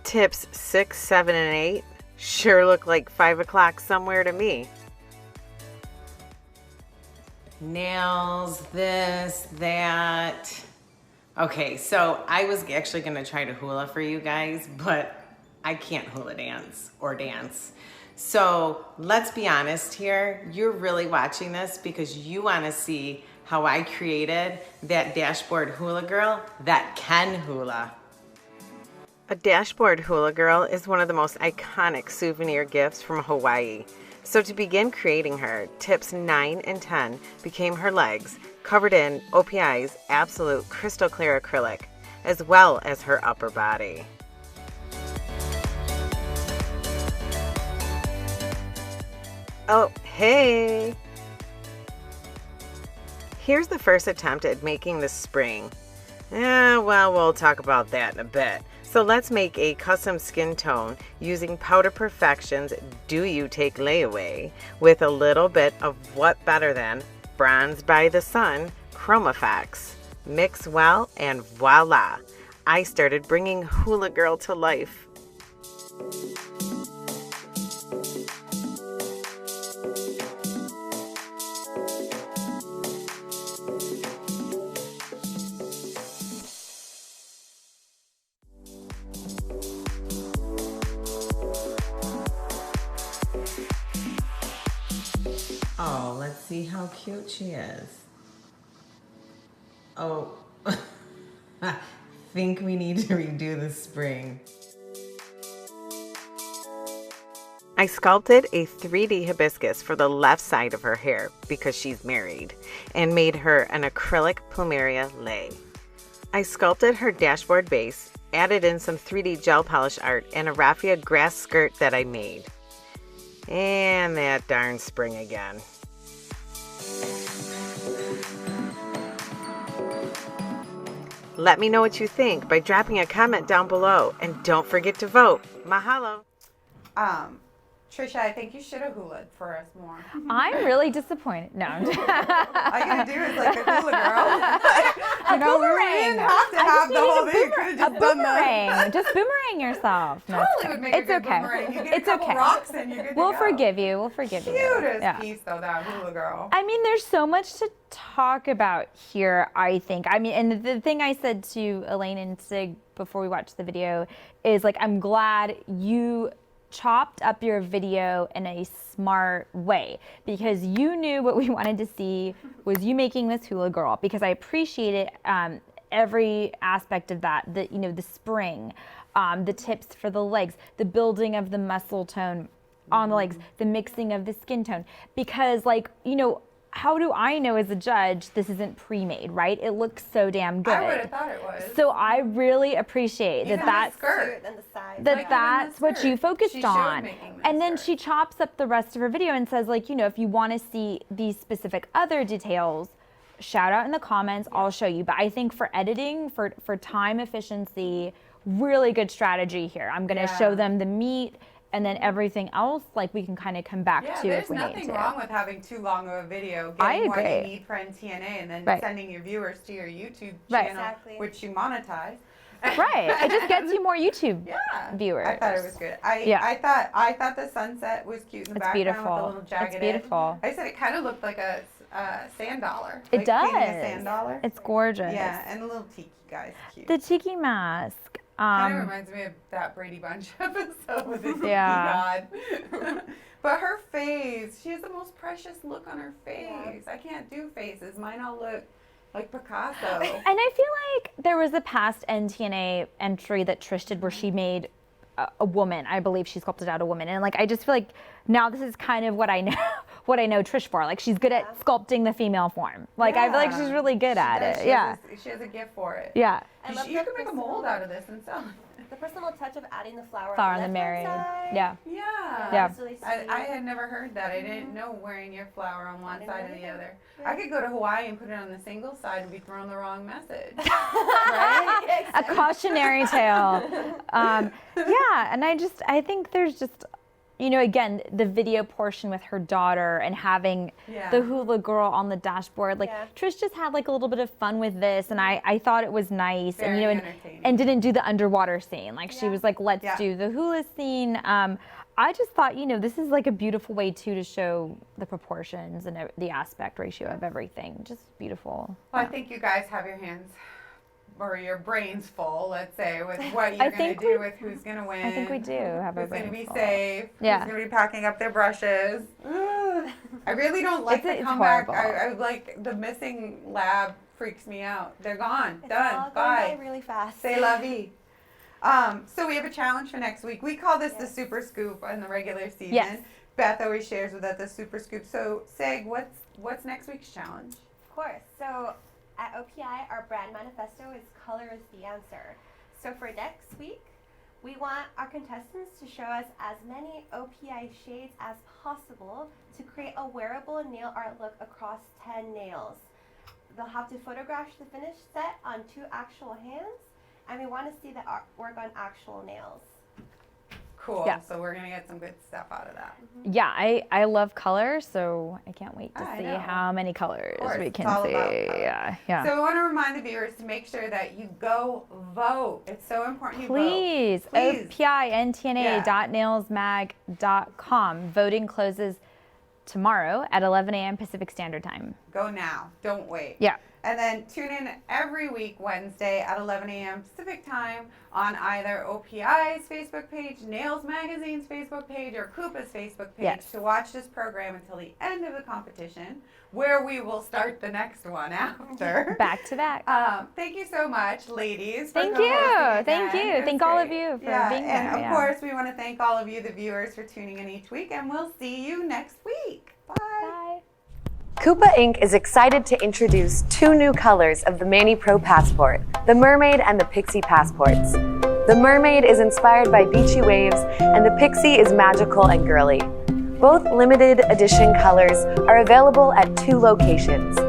Tips 6, 7, and 8 sure look like 5 o'clock somewhere to me. Nails, this, that. Okay, so I was actually gonna try to hula for you guys, but I can't hula dance or dance. So let's be honest here, you're really watching this because you wanna see how I created that dashboard hula girl that can hula. A dashboard hula girl is one of the most iconic souvenir gifts from Hawaii. So to begin creating her, tips 9 and 10 became her legs, covered in OPI's Absolute Crystal Clear Acrylic, as well as her upper body. Oh, hey! Here's the first attempt at making the spring. Well, we'll talk about that in a bit. So let's make a custom skin tone using Powder Perfection's Do You Take Layaway with a little bit of What Better Than Bronzed by the Sun Chromafx. Mix well and voila! I started bringing Hula Girl to life. Oh, let's see how cute she is. Oh, I think we need to redo the spring. I sculpted a 3D hibiscus for the left side of her hair because she's married and made her an acrylic plumeria lei. I sculpted her dashboard base, added in some 3D gel polish art and a raffia grass skirt that I made. And that darn spring again. Let me know what you think by dropping a comment down below and don't forget to vote. Mahalo. Trisha, I think you should have hulaed for us more. I'm really disappointed. No, I'm just All you gotta do is like a hula girl. You know, We didn't have to have the whole thing. You could have just done boomerang. Just boomerang yourself. No, Totally would make a good boomerang. You get It's a couple okay. rocks and you're good to We'll go. forgive you. We'll forgive you. Cutest piece though, that hula girl. I mean, there's so much to talk about here, I think. I mean, and the thing I said to Elaine and Sig before we watched the video is like, I'm glad you chopped up your video in a smart way because you knew what we wanted to see was you making this hula girl, because I appreciated every aspect of that, you know, the spring, the tips for the legs, the building of the muscle tone on the legs, the mixing of the skin tone, because like, you know, how do I know as a judge this isn't pre-made, right? It looks so damn good. I would have thought it was. So I really appreciate Even that's the skirt. And the side. that's what you focused She showed on. making the And then she chops up the rest of her video and says, like, you know, if you want to see these specific other details, shout out in the comments, I'll show you. But I think for editing, for time efficiency, really good strategy here. I'm gonna show them the meat, and then everything else, like, we can kind of come back to if we need to. There's nothing wrong with having too long of a video, I getting what you agree. need for NTNA, and then Right. sending your viewers to your YouTube Right. channel, Exactly. which you monetize. Right, it just gets you more YouTube viewers. I thought it was good. I thought the sunset was cute in the It's background beautiful. with the little jagged It's beautiful. edge. I said it kind of looked like a sand dollar. It like does. painting a sand dollar. It's gorgeous. Yeah, and a little tiki guy's cute. The tiki mask. Kind of reminds me of that Brady Bunch episode with the tiki Yeah. god. But her face, she has the most precious look on her face. I can't do faces. Mine all look like Picasso. And I feel like there was a past NTNA entry that Trish did where she made a woman. I believe she sculpted out a woman. And like, I just feel like now this is kind of what I know, what I know Trish for. Like, she's good at sculpting the female form. Like, I feel like she's really good at it. She has a gift for it. Yeah. I love You the could make a mold out of this and sell it. The personal touch of adding the flower Flower on on the the left-hand Mary. side. Yeah. Yeah. It's really I sweet. had never heard that. I didn't know wearing your flower on one side or the either. other. Yeah. I could go to Hawaii and put it on the single side and be throwing the wrong message. Right? A cautionary tale. Yeah, and I think there's just, you know, again, the video portion with her daughter and having the hula girl on the dashboard. Like, Trish just had like a little bit of fun with this, and I thought it was nice. Very and, you know, entertaining. and didn't do the underwater scene. Like, she was like, let's do the hula scene. I just thought, you know, this is like a beautiful way too to show the proportions and the aspect ratio of everything. Just beautiful. Well, I think you guys have your hands or your brains full, let's say, with what you're going to do with who's going to win. I think we do have our who's going to brains be full. safe. Yeah. Who's going to be packing up their brushes. I really don't like the It's comeback. horrible. I like the missing lab freaks me out. They're gone. It's Done. all going Bye. by really fast. C'est la vie. So we have a challenge for next week. We call this the Super Scoop in the regular season. Yes. Beth always shares with us the Super Scoop. So, Seg, what's next week's challenge? Of course. So at OPI, our brand manifesto is color is the answer. So for next week, we want our contestants to show us as many OPI shades as possible to create a wearable nail art look across 10 nails. They'll have to photograph the finished set on 2 actual hands, and we want to see the artwork on actual nails. Cool. Yeah. So we're going to get some good stuff out of that. Yeah, I love color, so I can't wait to I see know. how many colors Of course, we it's can all see. about color. Yeah. So I want to remind the viewers to make sure that you go vote. It's so important you Please, vote. Please. OPINTNA.nailsmag.com. Voting closes tomorrow at 11 a.m. Pacific Standard Time. Go now. Don't wait. Yeah. And then tune in every week Wednesday at 11 a.m. Pacific time on either OPI's Facebook page, Nails Magazine's Facebook page, or KUPA's Facebook page to watch this program until the end of the competition, where we will start the next one after. Back to back. Thank you so much, ladies. Thank you. Thank you. Thank all of you for being here. And of course, we want to thank all of you, the viewers, for tuning in each week, and we'll see you next week. Bye. Bye. KUPA Inc. is excited to introduce 2 new colors of the Manny Pro Passport, the Mermaid and the Pixie Passports. The Mermaid is inspired by beachy waves, and the Pixie is magical and girly. Both limited edition colors are available at 2 locations.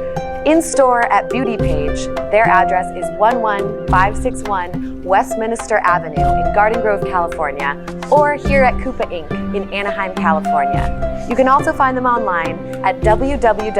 In-store at Beauty Page, their address is 11561 Westminster Avenue in Garden Grove, California, or here at KUPA Inc. in Anaheim, California. You can also find them online at www